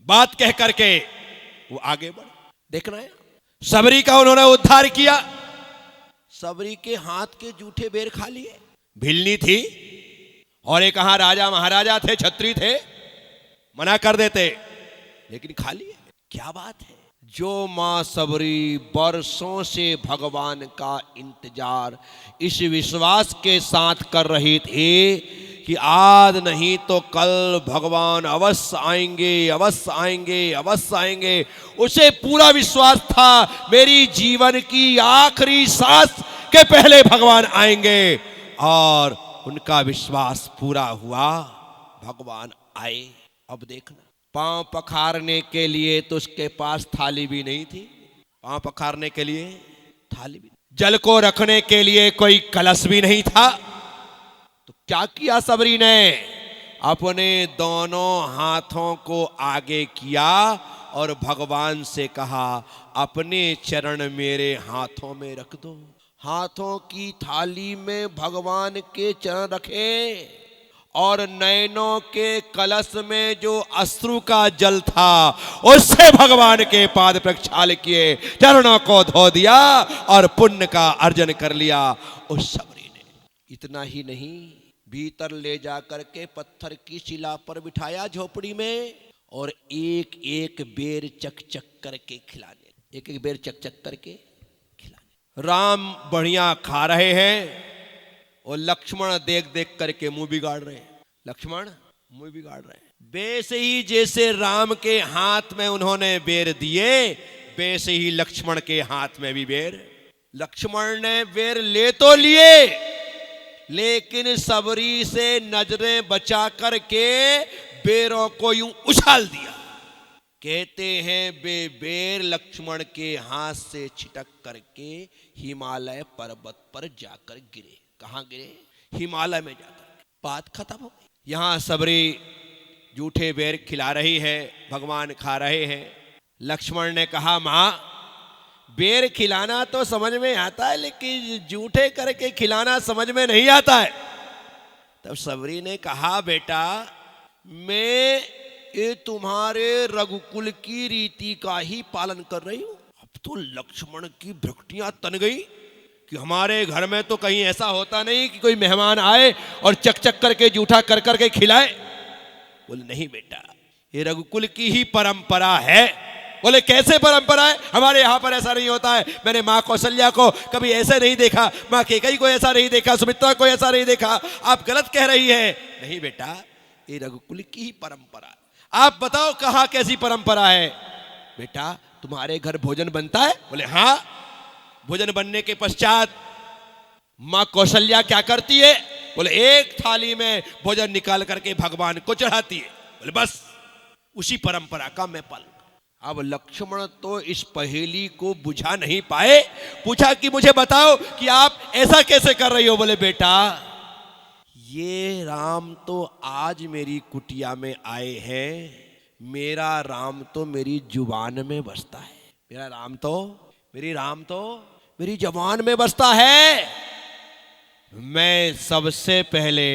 बात कह करके वो आगे बढ़े। देखना है सबरी का उन्होंने उद्धार किया। सबरी के हाथ के जूठे बेर खा लिए। भिलनी थी और एक कहां राजा महाराजा थे, छत्री थे, मना कर देते, लेकिन खा लिए। क्या बात है। जो मां सबरी बरसों से भगवान का इंतजार इस विश्वास के साथ कर रही थी कि आज नहीं तो कल भगवान अवश्य आएंगे, अवश्य आएंगे, अवश्य आएंगे, उसे पूरा विश्वास था मेरी जीवन की आखिरी सांस के पहले भगवान आएंगे, और उनका विश्वास पूरा हुआ, भगवान आए। अब देखना, पांव पखारने के लिए तो उसके पास थाली भी नहीं थी, पांव पखारने के लिए थाली भी, जल को रखने के लिए कोई कलश भी नहीं था। तो क्या किया सबरी ने? अपने दोनों हाथों को आगे किया और भगवान से कहा अपने चरण मेरे हाथों में रख दो। हाथों की थाली में भगवान के चरण रखे और नैनों के कलश में जो अश्रु का जल था उससे भगवान के पाद प्रक्षाल किए, चरणों को धो दिया और पुण्य का अर्जन कर लिया उस सबरी ने। इतना ही नहीं, भीतर ले जाकर के पत्थर की शिला पर बिठाया झोपड़ी में और एक एक बेर चक चक करके खिलाने, एक एक बेर चक चक करके खिलाने। राम बढ़िया खा रहे हैं और लक्ष्मण देख देख करके मुंह बिगाड़ रहे हैं। लक्ष्मण मुंह बिगाड़ रहे हैं। वैसे ही जैसे राम के हाथ में उन्होंने बेर दिए, वैसे ही लक्ष्मण के हाथ में भी बेर। लक्ष्मण ने बेर ले तो लिए, लेकिन सबरी से नजरें बचा करके बेरों को यूं उछाल दिया। कहते हैं वे बेर लक्ष्मण के हाथ से छिटक करके हिमालय पर्वत पर जाकर गिरे। कहां गिरे? हिमालय में जाकर। बात खत्म हो गई। यहां सबरी जूठे बेर खिला रही है, भगवान खा रहे हैं। लक्ष्मण ने कहा मां, बेर खिलाना तो समझ में आता है, लेकिन जूठे करके खिलाना समझ में नहीं आता है। तब सबरी ने कहा बेटा, मैं ये तुम्हारे रघुकुल की रीति का ही पालन कर रही हूं। अब तो लक्ष्मण की भ्रकटियां तन गई कि हमारे घर में तो कहीं ऐसा होता नहीं कि कोई मेहमान आए और चक चक करके जूठा कर करके खिलाए। बोले नहीं बेटा, ये रघुकुल की ही परंपरा है। बोले कैसे परंपरा है? हमारे यहाँ पर ऐसा नहीं होता है। मैंने माँ कौशल्या को कभी ऐसे नहीं देखा, माँ कैकेयी को ऐसा नहीं देखा, सुमित्रा को ऐसा नहीं देखा। आप गलत कह रही है। नहीं बेटा, ये रघुकुल की ही परंपरा है। आप बताओ कहाँ कैसी परंपरा है? बेटा तुम्हारे घर भोजन बनता है? बोले हाँ। भोजन बनने के पश्चात माँ कौशल्या क्या करती है? बोले एक थाली में भोजन निकाल करके भगवान को चढ़ाती है। बोले बस उसी परंपरा का मैं पालन। अब लक्ष्मण तो इस पहेली को बुझा नहीं पाए। पूछा कि मुझे बताओ कि आप ऐसा कैसे कर रही हो? बोले बेटा, ये राम तो आज मेरी कुटिया में आए हैं, मेरा राम तो मेरी जुबान में बसता है। मेरा राम तो मेरी जुबान में बसता है। मैं सबसे पहले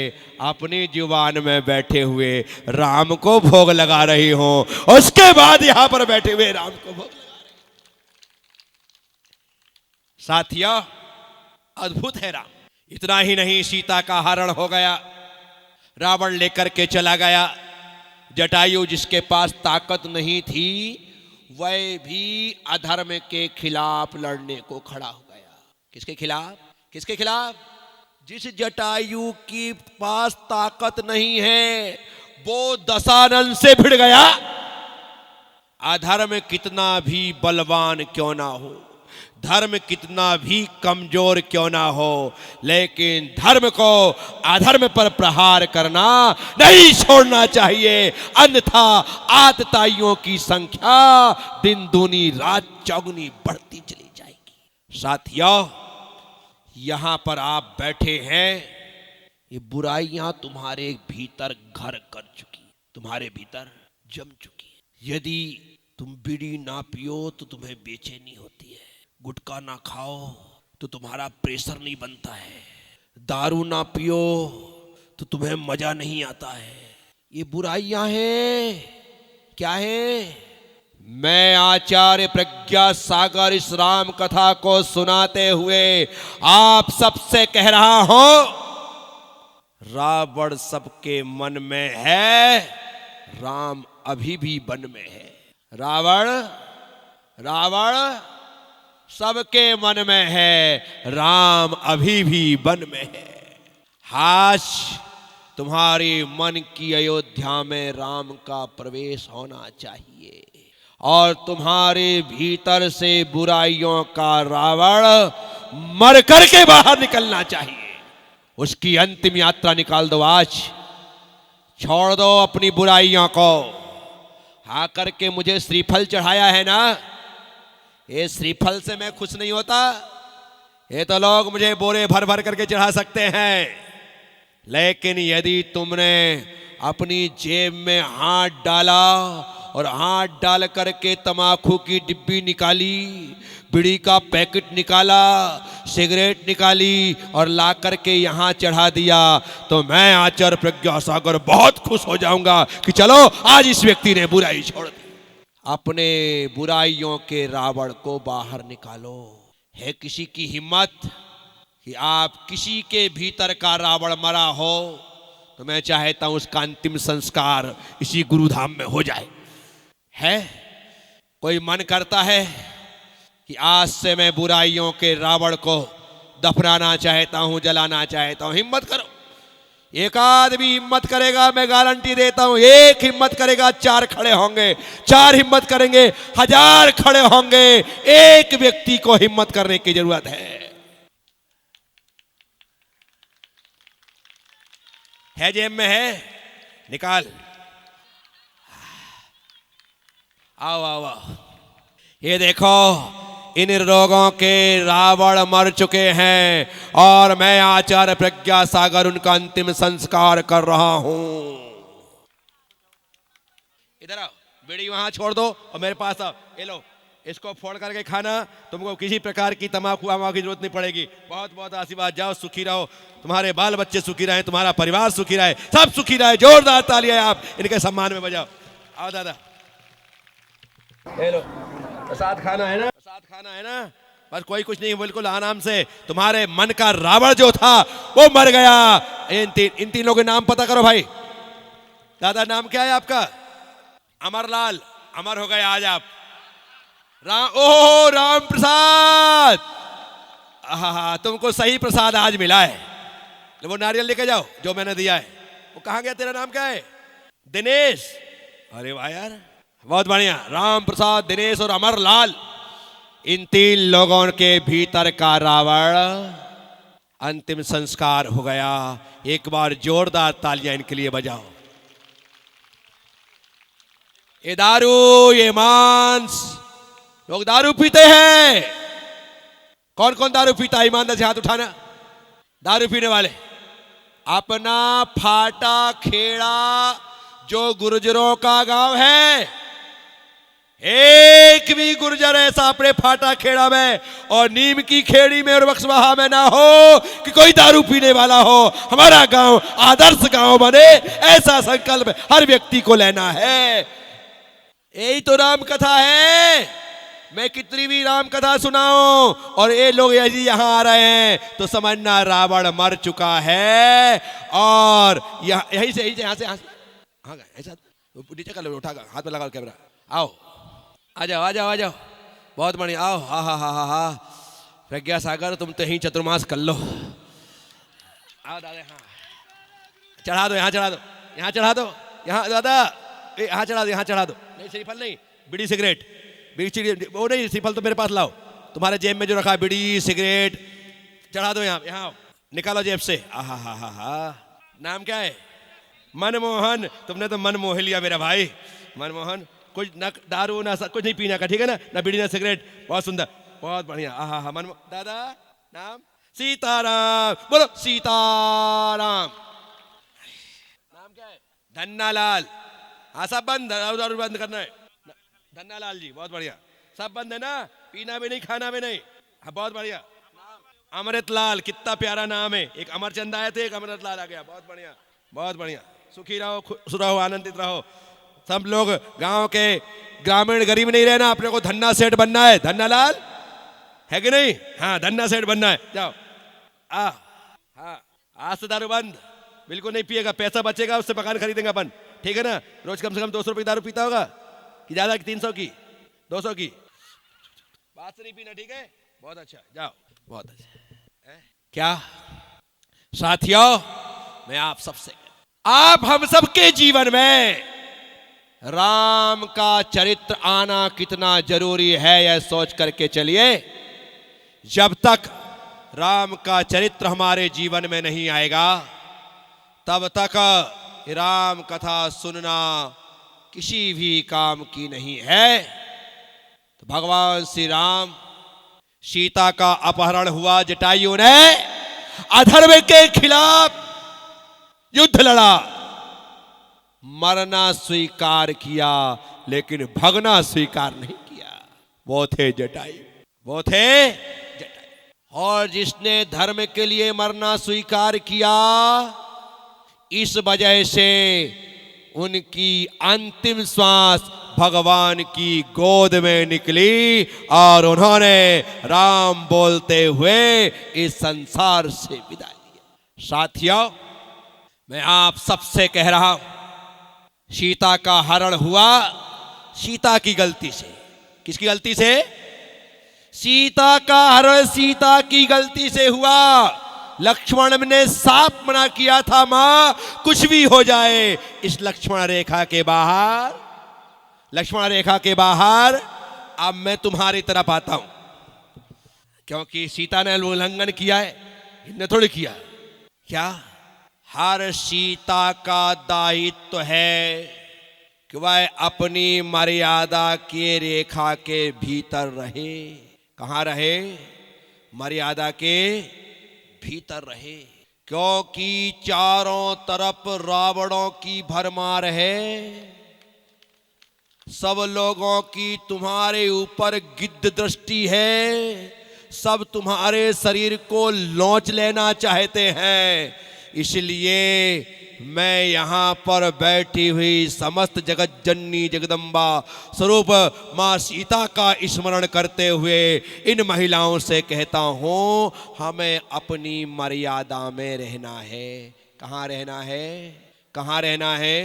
अपनी जुबान में बैठे हुए राम को भोग लगा रही हूं, उसके बाद यहां पर बैठे हुए राम को भोग लगा रही हूं। साथियों, अद्भुत है राम। इतना ही नहीं, सीता का हरण हो गया, रावण लेकर के चला गया। जटायु जिसके पास ताकत नहीं थी, वह भी अधर्म के खिलाफ लड़ने को खड़ा हो गया। किसके खिलाफ? जिस जटायु की पास ताकत नहीं है वो दशानन से भिड़ गया। अधर्म कितना भी बलवान क्यों ना हो, धर्म कितना भी कमजोर क्यों ना हो, लेकिन धर्म को अधर्म पर प्रहार करना नहीं छोड़ना चाहिए, अन्यथा आतताइयों की संख्या दिन दूनी रात चौगुनी बढ़ती चली जाएगी। साथियों, यहां पर आप बैठे हैं, ये बुराइयां तुम्हारे भीतर घर कर चुकी, तुम्हारे भीतर जम चुकी है। यदि तुम बीड़ी ना पियो तो तुम्हें बेचैनी होती है, गुटखा ना खाओ तो तुम्हारा प्रेशर नहीं बनता है, दारू ना पियो तो तुम्हें मजा नहीं आता है। ये बुराइयां हैं। क्या है? मैं आचार्य प्रज्ञा सागर इस राम कथा को सुनाते हुए आप सबसे कह रहा हूं, रावण सबके मन में है, राम अभी भी वन में है। रावण सबके मन में है, राम अभी भी वन में है। आज तुम्हारे मन की अयोध्या में राम का प्रवेश होना चाहिए और तुम्हारे भीतर से बुराइयों का रावण मर करके बाहर निकलना चाहिए। उसकी अंतिम यात्रा निकाल दो आज, छोड़ दो अपनी बुराइयों को। हाँ करके मुझे श्रीफल चढ़ाया है ना, ये श्रीफल से मैं खुश नहीं होता। ये तो लोग मुझे बोरे भर भर करके चढ़ा सकते हैं, लेकिन यदि तुमने अपनी जेब में हाथ डाला और हाथ डाल करके तमाकू की डिब्बी निकाली, बीड़ी का पैकेट निकाला, सिगरेट निकाली और ला करके यहां चढ़ा दिया, तो मैं आचार्य प्रज्ञा सागर बहुत खुश हो जाऊंगा कि चलो आज इस व्यक्ति ने बुराई छोड़ दी। अपने बुराइयों के रावण को बाहर निकालो। है किसी की हिम्मत कि आप किसी के भीतर का रावण मरा हो तो मैं चाहता हूं उसका अंतिम संस्कार इसी गुरुधाम में हो जाए। है कोई मन करता है कि आज से मैं बुराइयों के रावण को दफनाना चाहता हूं, जलाना चाहता हूं? हिम्मत करो। एक आदमी हिम्मत करेगा, मैं गारंटी देता हूं, एक हिम्मत करेगा 4 खड़े होंगे, 4 हिम्मत करेंगे 1000 खड़े होंगे। एक व्यक्ति को हिम्मत करने की जरूरत है जेब में है, निकाल। आओ आओ आओ, ये देखो इन रोगों के रावण मर चुके हैं और मैं आचार्य प्रज्ञा सागर उनका अंतिम संस्कार कर रहा हूं। इधर आओ, बीड़ी वहां छोड़ दो और मेरे पास आओ। ये लो, इसको फोड़ करके खाना, तुमको किसी प्रकार की तमाकू वमाकू की जरूरत नहीं पड़ेगी। बहुत बहुत आशीर्वाद, जाओ सुखी रहो, तुम्हारे बाल बच्चे सुखी रहे, तुम्हारा परिवार सुखी रहे, सब सुखी रहे। जोरदार तालियां आप इनके सम्मान में बजाओ। आओ दादा, ये लो, प्रसाद खाना है ना, प्रसाद खाना है ना, बस कोई कुछ नहीं, बिल्कुल आराम से। तुम्हारे मन का रावण जो था वो मर गया। इन तीन लोगों के नाम पता करो भाई। दादा नाम क्या है आपका? अमरलाल, अमर हो गए आज आप। ओह राम प्रसाद, तुमको सही प्रसाद आज मिला है। वो नारियल लेके जाओ जो मैंने दिया है। वो कहाँ गया? तेरा नाम क्या है? दिनेश। अरे वाह यार, बहुत बढ़िया। राम प्रसाद, दिनेश और अमरलाल, इन 3 लोगों के भीतर का रावण अंतिम संस्कार हो गया। एक बार जोरदार तालियां इनके लिए बजाओ। ये दारू, ये मांस, लोग दारू पीते हैं। कौन कौन दारू पीता है? ईमानदार से हाथ उठाना। दारू पीने वाले, अपना फाटा खेड़ा जो गुर्जरों का गांव है, एक भी गुर्जर ऐसा अपने फाटा खेड़ा में और नीम की खेड़ी में और बक्सवाहा में ना हो कि कोई दारू पीने वाला हो। हमारा गांव आदर्श गांव बने, ऐसा संकल्प हर व्यक्ति को लेना है। यही तो राम कथा है। मैं कितनी भी राम कथा सुनाऊं और ये लोग यदि यहां आ रहे हैं तो समझना रावण मर चुका है। और यहीं से यहाँ से हाँ ऐसा नीचे कर लो, उठा हाथ में लगा कैमरा। आओ, आ जाओ आ जाओ आ जाओ, बहुत बढ़िया। आओ, हा हा हा हा हा। प्रज्ञा सागर तुम तो यहीं चतुर्मास कर लो। आओ दादा, हाँ चढ़ा दो, यहाँ चढ़ा दो, यहाँ चढ़ा दो, यहाँ दादा यहाँ चढ़ा दो, यहाँ चढ़ा दो। नहीं श्रीफल नहीं, बीड़ी सिगरेट, बीड़ी वो नहीं, श्रीफल तो मेरे पास लाओ, तुम्हारे जेब में जो रखा है बीड़ी सिगरेट चढ़ा दो यहाँ, यहाँ निकालो जेब से। आहा हा हा हा। नाम क्या है? मनमोहन। तुमने तो मन मोह लिया मेरा भाई। मनमोहन, कुछ न दारू ना कुछ नहीं पीना का, ठीक है ना, ना बीड़ी ना सिगरेट। बहुत सुंदर, बहुत बढ़िया। आहा हा। मन दादा नाम सीताराम, बोलो सीताराम। नाम क्या है? धन्नालाल। हाँ सब बंद, दारू बंद करना है। धन्नालाल जी, बहुत बढ़िया। सब बंद है ना, पीना भी नहीं खाना भी नहीं। हाँ बहुत बढ़िया। अमृतलाल, कितना प्यारा नाम है। एक अमरचंद आए थे, एक अमृतलाल आ गया। बहुत बढ़िया, बहुत बढ़िया। सुखी रहो, खुश रहो, आनंदित रहो। सब लोग गांव के ग्रामीण गरीब नहीं रहना, अपने को धन्ना सेठ बनना है। धन्नालाल है कि नहीं? हाँ धन्ना सेठ बनना है। जाओ हाँ, आज से दारू बंद, बिल्कुल नहीं पिएगा। पैसा बचेगा उससे मकान खरीदेंगे अपन, ठीक है ना। रोज कम से कम 200 रुपये की दारू पीता होगा कि ज्यादा, 300 की, 200 की। बात से नहीं पीना, ठीक है? बहुत अच्छा, जाओ। बहुत अच्छा। क्या साथियों, मैं आप सबसे, आप हम सबके जीवन में राम का चरित्र आना कितना जरूरी है, यह सोच करके चलिए। जब तक राम का चरित्र हमारे जीवन में नहीं आएगा, तब तक राम कथा सुनना किसी भी काम की नहीं है। तो भगवान श्री राम, सीता का अपहरण हुआ, जटायु ने अधर्म के खिलाफ युद्ध लड़ा, मरना स्वीकार किया, लेकिन भगना स्वीकार नहीं किया। वो थे जटायु, वो थे जटायु। और जिसने धर्म के लिए मरना स्वीकार किया, इस वजह से उनकी अंतिम श्वास भगवान की गोद में निकली और उन्होंने राम बोलते हुए इस संसार से विदा लिया। साथियों, मैं आप सबसे कह रहा हूं, सीता का हरण हुआ सीता की गलती से। किसकी गलती से? सीता का हरण सीता की गलती से हुआ। लक्ष्मण ने साफ मना किया था, मां कुछ भी हो जाए, इस लक्ष्मण रेखा के बाहर, लक्ष्मण रेखा के बाहर अब मैं तुम्हारी तरफ आता हूं। क्योंकि सीता ने उल्लंघन किया है, इन्हें थोड़ी किया। क्या? हर सीता का दायित्व है कि वह अपनी मर्यादा के रेखा के भीतर रहे। कहां रहे? मर्यादा के भीतर रहे। क्योंकि चारों तरफ रावणों की भरमार है। सब लोगों की तुम्हारे ऊपर गिद्ध दृष्टि है, सब तुम्हारे शरीर को लौंच लेना चाहते हैं। इसलिए मैं यहाँ पर बैठी हुई समस्त जगत जननी जगदम्बा स्वरूप माँ सीता का स्मरण करते हुए इन महिलाओं से कहता हूँ, हमें अपनी मर्यादा में रहना है। कहाँ रहना है? कहाँ रहना है?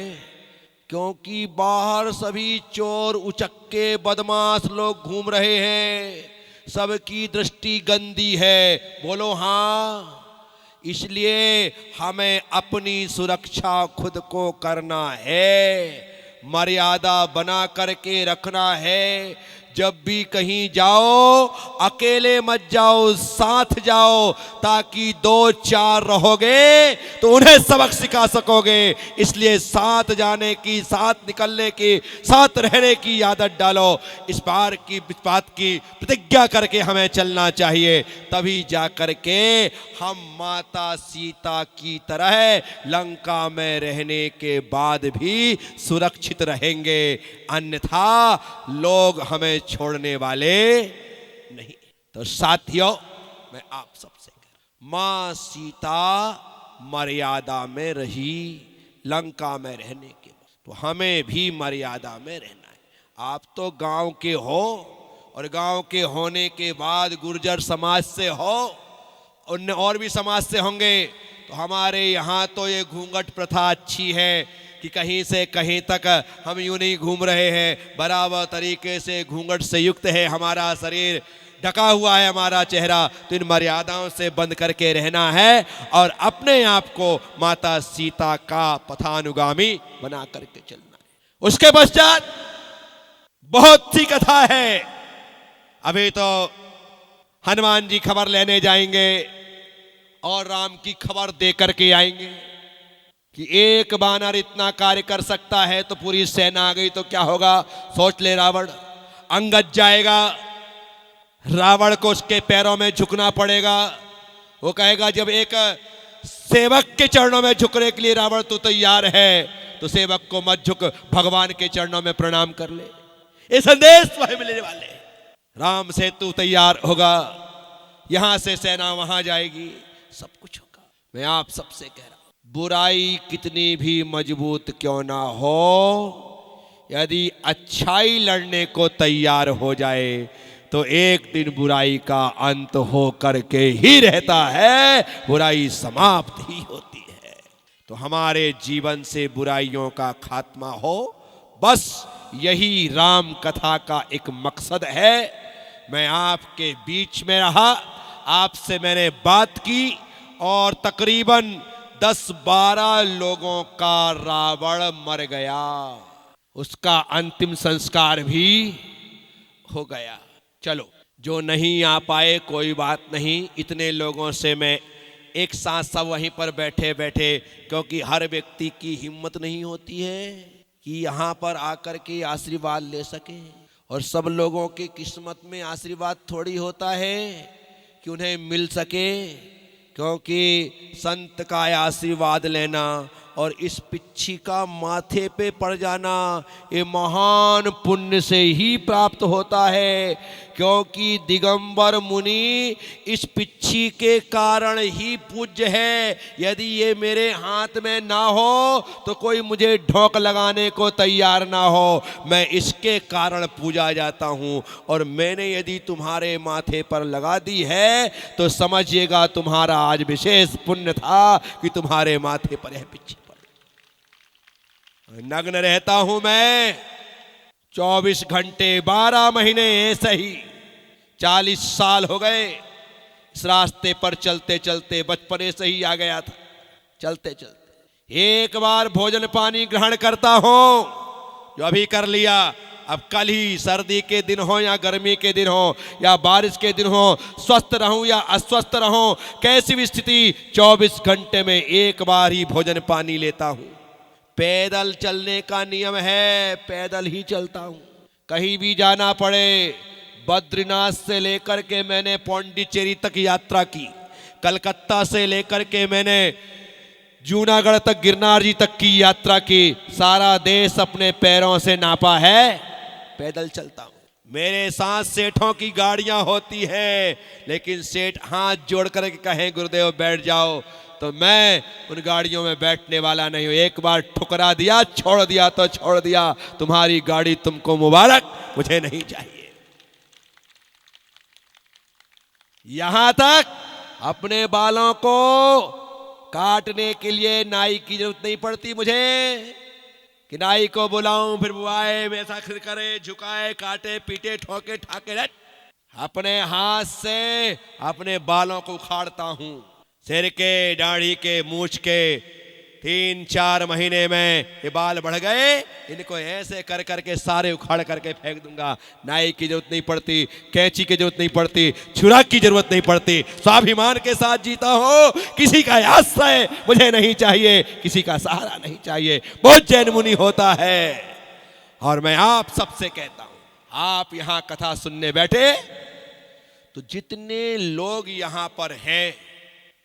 क्योंकि बाहर सभी चोर उचक्के बदमाश लोग घूम रहे हैं, सबकी दृष्टि गंदी है। बोलो हाँ। इसलिए हमें अपनी सुरक्षा खुद को करना है, मर्यादा बना करके रखना है। जब भी कहीं जाओ अकेले मत जाओ, साथ जाओ, ताकि 2-4 रहोगे तो उन्हें सबक सिखा सकोगे। इसलिए साथ जाने की, साथ निकलने की, साथ रहने की आदत डालो। इस बात की प्रतिज्ञा करके हमें चलना चाहिए, तभी जा करके हम माता सीता की तरह लंका में रहने के बाद भी सुरक्षित रहेंगे। अन्यथा लोग हमें छोड़ने वाले नहीं। तो साथियों, मैं आप सबसे कह रहा हूं, मां सीता मर्यादा में रही लंका में रहने के बाद, तो हमें भी मर्यादा में रहना है। आप तो गांव के हो, और गांव के होने के बाद गुर्जर समाज से हो, अन्य और भी समाज से होंगे। तो हमारे यहाँ तो ये घूंघट प्रथा अच्छी है कि कहीं से कहीं तक हम यूं नहीं घूम रहे हैं, बराबर तरीके से घूंघट से युक्त है हमारा शरीर। ढका हुआ है हमारा चेहरा, तो इन मर्यादाओं से बंद करके रहना है और अपने आप को माता सीता का पथानुगामी बना करके चलना है। उसके पश्चात बहुत सी कथा है। अभी तो हनुमान जी खबर लेने जाएंगे और राम की खबर दे करके आएंगे कि एक बानर इतना कार्य कर सकता है तो पूरी सेना आ गई तो क्या होगा। सोच ले रावण। अंगद जाएगा, रावण को उसके पैरों में झुकना पड़ेगा। वो कहेगा जब एक सेवक के चरणों में झुकने के लिए रावण तू तैयार है तो सेवक को मत झुक, भगवान के चरणों में प्रणाम कर ले। ये संदेश वह मिलने वाले। राम सेतु तैयार होगा, यहां से सेना वहां जाएगी, सब कुछ होगा। मैं आप सबसे कह रहा हूं, बुराई कितनी भी मजबूत क्यों ना हो, यदि अच्छाई लड़ने को तैयार हो जाए तो एक दिन बुराई का अंत हो करके ही रहता है, बुराई समाप्त ही होती है। तो हमारे जीवन से बुराइयों का खात्मा हो, बस यही राम कथा का एक मकसद है। मैं आपके बीच में रहा, आपसे मैंने बात की और तकरीबन 10-12 लोगों का रावण मर गया, उसका अंतिम संस्कार भी हो गया। चलो, जो नहीं आ पाए कोई बात नहीं, इतने लोगों से मैं एक साथ सब वहीं पर बैठे बैठे, क्योंकि हर व्यक्ति की हिम्मत नहीं होती है कि यहाँ पर आकर के आशीर्वाद ले सके, और सब लोगों की किस्मत में आशीर्वाद थोड़ी होता है कि उन्हें मिल सके। क्योंकि संत का आशीर्वाद लेना और इस पिच्छी का माथे पे पड़ जाना, ये महान पुण्य से ही प्राप्त होता है। क्योंकि दिगंबर मुनि इस पिच्छी के कारण ही पूज्य है। यदि ये मेरे हाथ में ना हो तो कोई मुझे ढोक लगाने को तैयार ना हो, मैं इसके कारण पूजा जाता हूँ। और मैंने यदि तुम्हारे माथे पर लगा दी है तो समझिएगा तुम्हारा आज विशेष पुण्य था कि तुम्हारे माथे पर यह पिच्छी पड़ी। नग्न रहता हूं मैं 24 घंटे 12 महीने ऐसे ही, 40 साल हो गए इस रास्ते पर चलते चलते, बचपने से ही आ गया था। चलते चलते एक बार भोजन पानी ग्रहण करता हूं, जो अभी कर लिया। अब कल ही सर्दी के दिन हो या गर्मी के दिन हो या बारिश के दिन हो, स्वस्थ रहूं या अस्वस्थ रहूं, कैसी भी स्थिति, 24 घंटे में एक बार ही भोजन पानी लेता हूं। पैदल चलने का नियम है, पैदल ही चलता हूं। कहीं भी जाना पड़े, बद्रीनाथ से लेकर के मैंने पौंडीचेरी तक यात्रा की, कलकत्ता से लेकर के मैंने जूनागढ़ तक, गिरनार जी तक की यात्रा की। सारा देश अपने पैरों से नापा है, पैदल चलता हूं। मेरे साथ सेठों की गाड़ियां होती हैं, लेकिन सेठ हाथ जोड़ करके कहें गुरुदेव बैठ जाओ तो मैं उन गाड़ियों में बैठने वाला नहीं हूं। एक बार ठुकरा दिया, छोड़ दिया तो छोड़ दिया, तुम्हारी गाड़ी तुमको मुबारक, मुझे नहीं चाहिए। यहां तक अपने बालों को काटने के लिए नाई की जरूरत नहीं पड़ती मुझे कि नाई को बुलाऊं फिर वो आए, ऐसा करे, झुकाए, काटे, पीटे, ठोके, ठाके। अपने हाथ से अपने बालों को उखाड़ता हूं, सिर के, दाढ़ी के, मूछ के। 3-4 महीने में ये बाल बढ़ गए, इनको ऐसे कर करके सारे उखाड़ करके फेंक दूंगा। नाई की जरूरत नहीं पड़ती, कैंची की जरूरत नहीं पड़ती, छुरा की जरूरत नहीं पड़ती। स्वाभिमान के साथ जीता हो, किसी का आश्रय मुझे नहीं चाहिए, किसी का सहारा नहीं चाहिए। बहुत जैन मुनि होता है। और मैं आप सबसे कहता हूं, आप यहां कथा सुनने बैठे तो जितने लोग यहां पर हैं,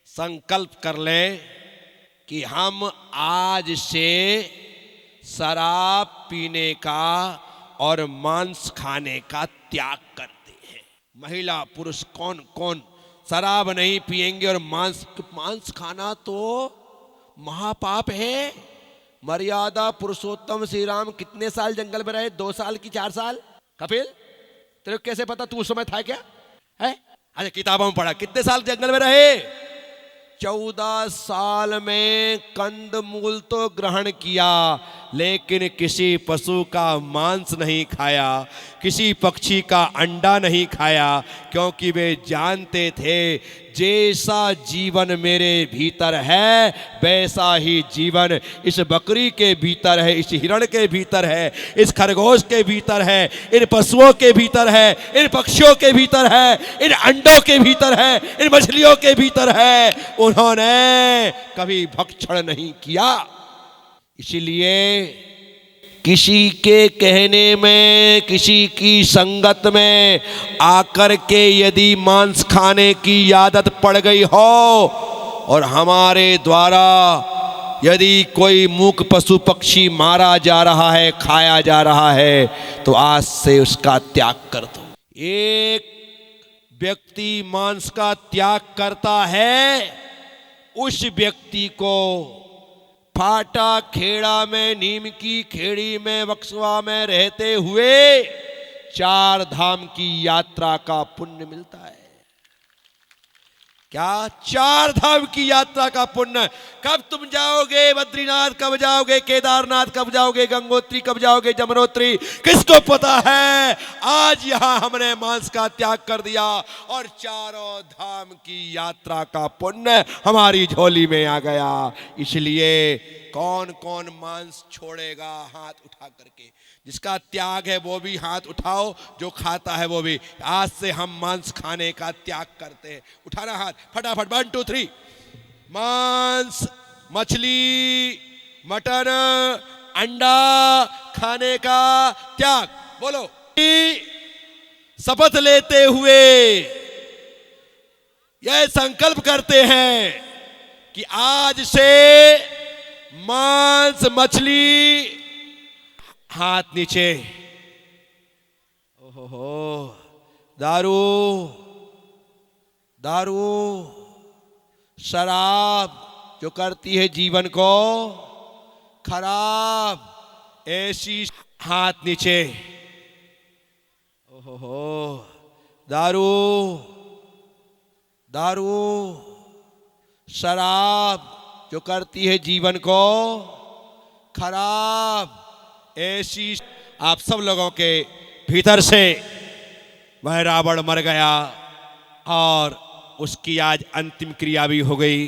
संकल्प कर लें कि हम आज से शराब पीने का और मांस खाने का त्याग करते हैं। महिला पुरुष कौन कौन शराब नहीं पिएंगे और मांस खाना तो महापाप है। मर्यादा पुरुषोत्तम श्री राम कितने साल जंगल में रहे? 2 साल की 4 साल? कपिल, तेरे को कैसे पता? तू उस समय था क्या? है? अच्छा, किताबों में पढ़ा। कितने साल जंगल में रहे? 14 साल में कंदमूल तो ग्रहण किया, लेकिन किसी पशु का मांस नहीं खाया, किसी पक्षी का अंडा नहीं खाया, क्योंकि वे जानते थे जैसा जीवन मेरे भीतर है वैसा ही जीवन इस बकरी के भीतर है, इस हिरण के भीतर है, इस खरगोश के भीतर है, इन पशुओं के भीतर है, इन पक्षियों के भीतर है, इन अंडों के भीतर है, इन मछलियों के भीतर है। उन्होंने कभी भक्षण नहीं किया। इसलिए किसी के कहने में, किसी की संगत में आकर के यदि मांस खाने की आदत पड़ गई हो और हमारे द्वारा यदि कोई मूक पशु पक्षी मारा जा रहा है, खाया जा रहा है, तो आज से उसका त्याग कर दो। एक व्यक्ति मांस का त्याग करता है, उस व्यक्ति को फाटा खेड़ा में, नीम की खेड़ी में, बक्सवा में रहते हुए 4 धाम की यात्रा का पुण्य मिलता है। क्या? 4 धाम की यात्रा का पुण्य। कब तुम जाओगे बद्रीनाथ, कब जाओगे केदारनाथ, कब जाओगे गंगोत्री, कब जाओगे जमुनोत्री, किसको पता है। आज यहां हमने मांस का त्याग कर दिया और 4 धाम की यात्रा का पुण्य हमारी झोली में आ गया। इसलिए कौन कौन मांस छोड़ेगा हाथ उठा करके? जिसका त्याग है वो भी हाथ उठाओ, जो खाता है वो भी। आज से हम मांस खाने का त्याग करते हैं। उठाना हाथ फटाफट, 1 2 3। मांस, मछली, मटन, अंडा खाने का त्याग। बोलो। शपथ लेते हुए यह संकल्प करते हैं कि आज से मांस, मछली, हाथ नीचे, ओहो, दारू, दारू, शराब जो करती है जीवन को खराब, ऐसी हाथ नीचे, ओहो, दारू, दारू, शराब जो करती है जीवन को खराब, ऐसी। आप सब लोगों के भीतर से वह रावण मर गया और उसकी आज अंतिम क्रिया भी हो गई।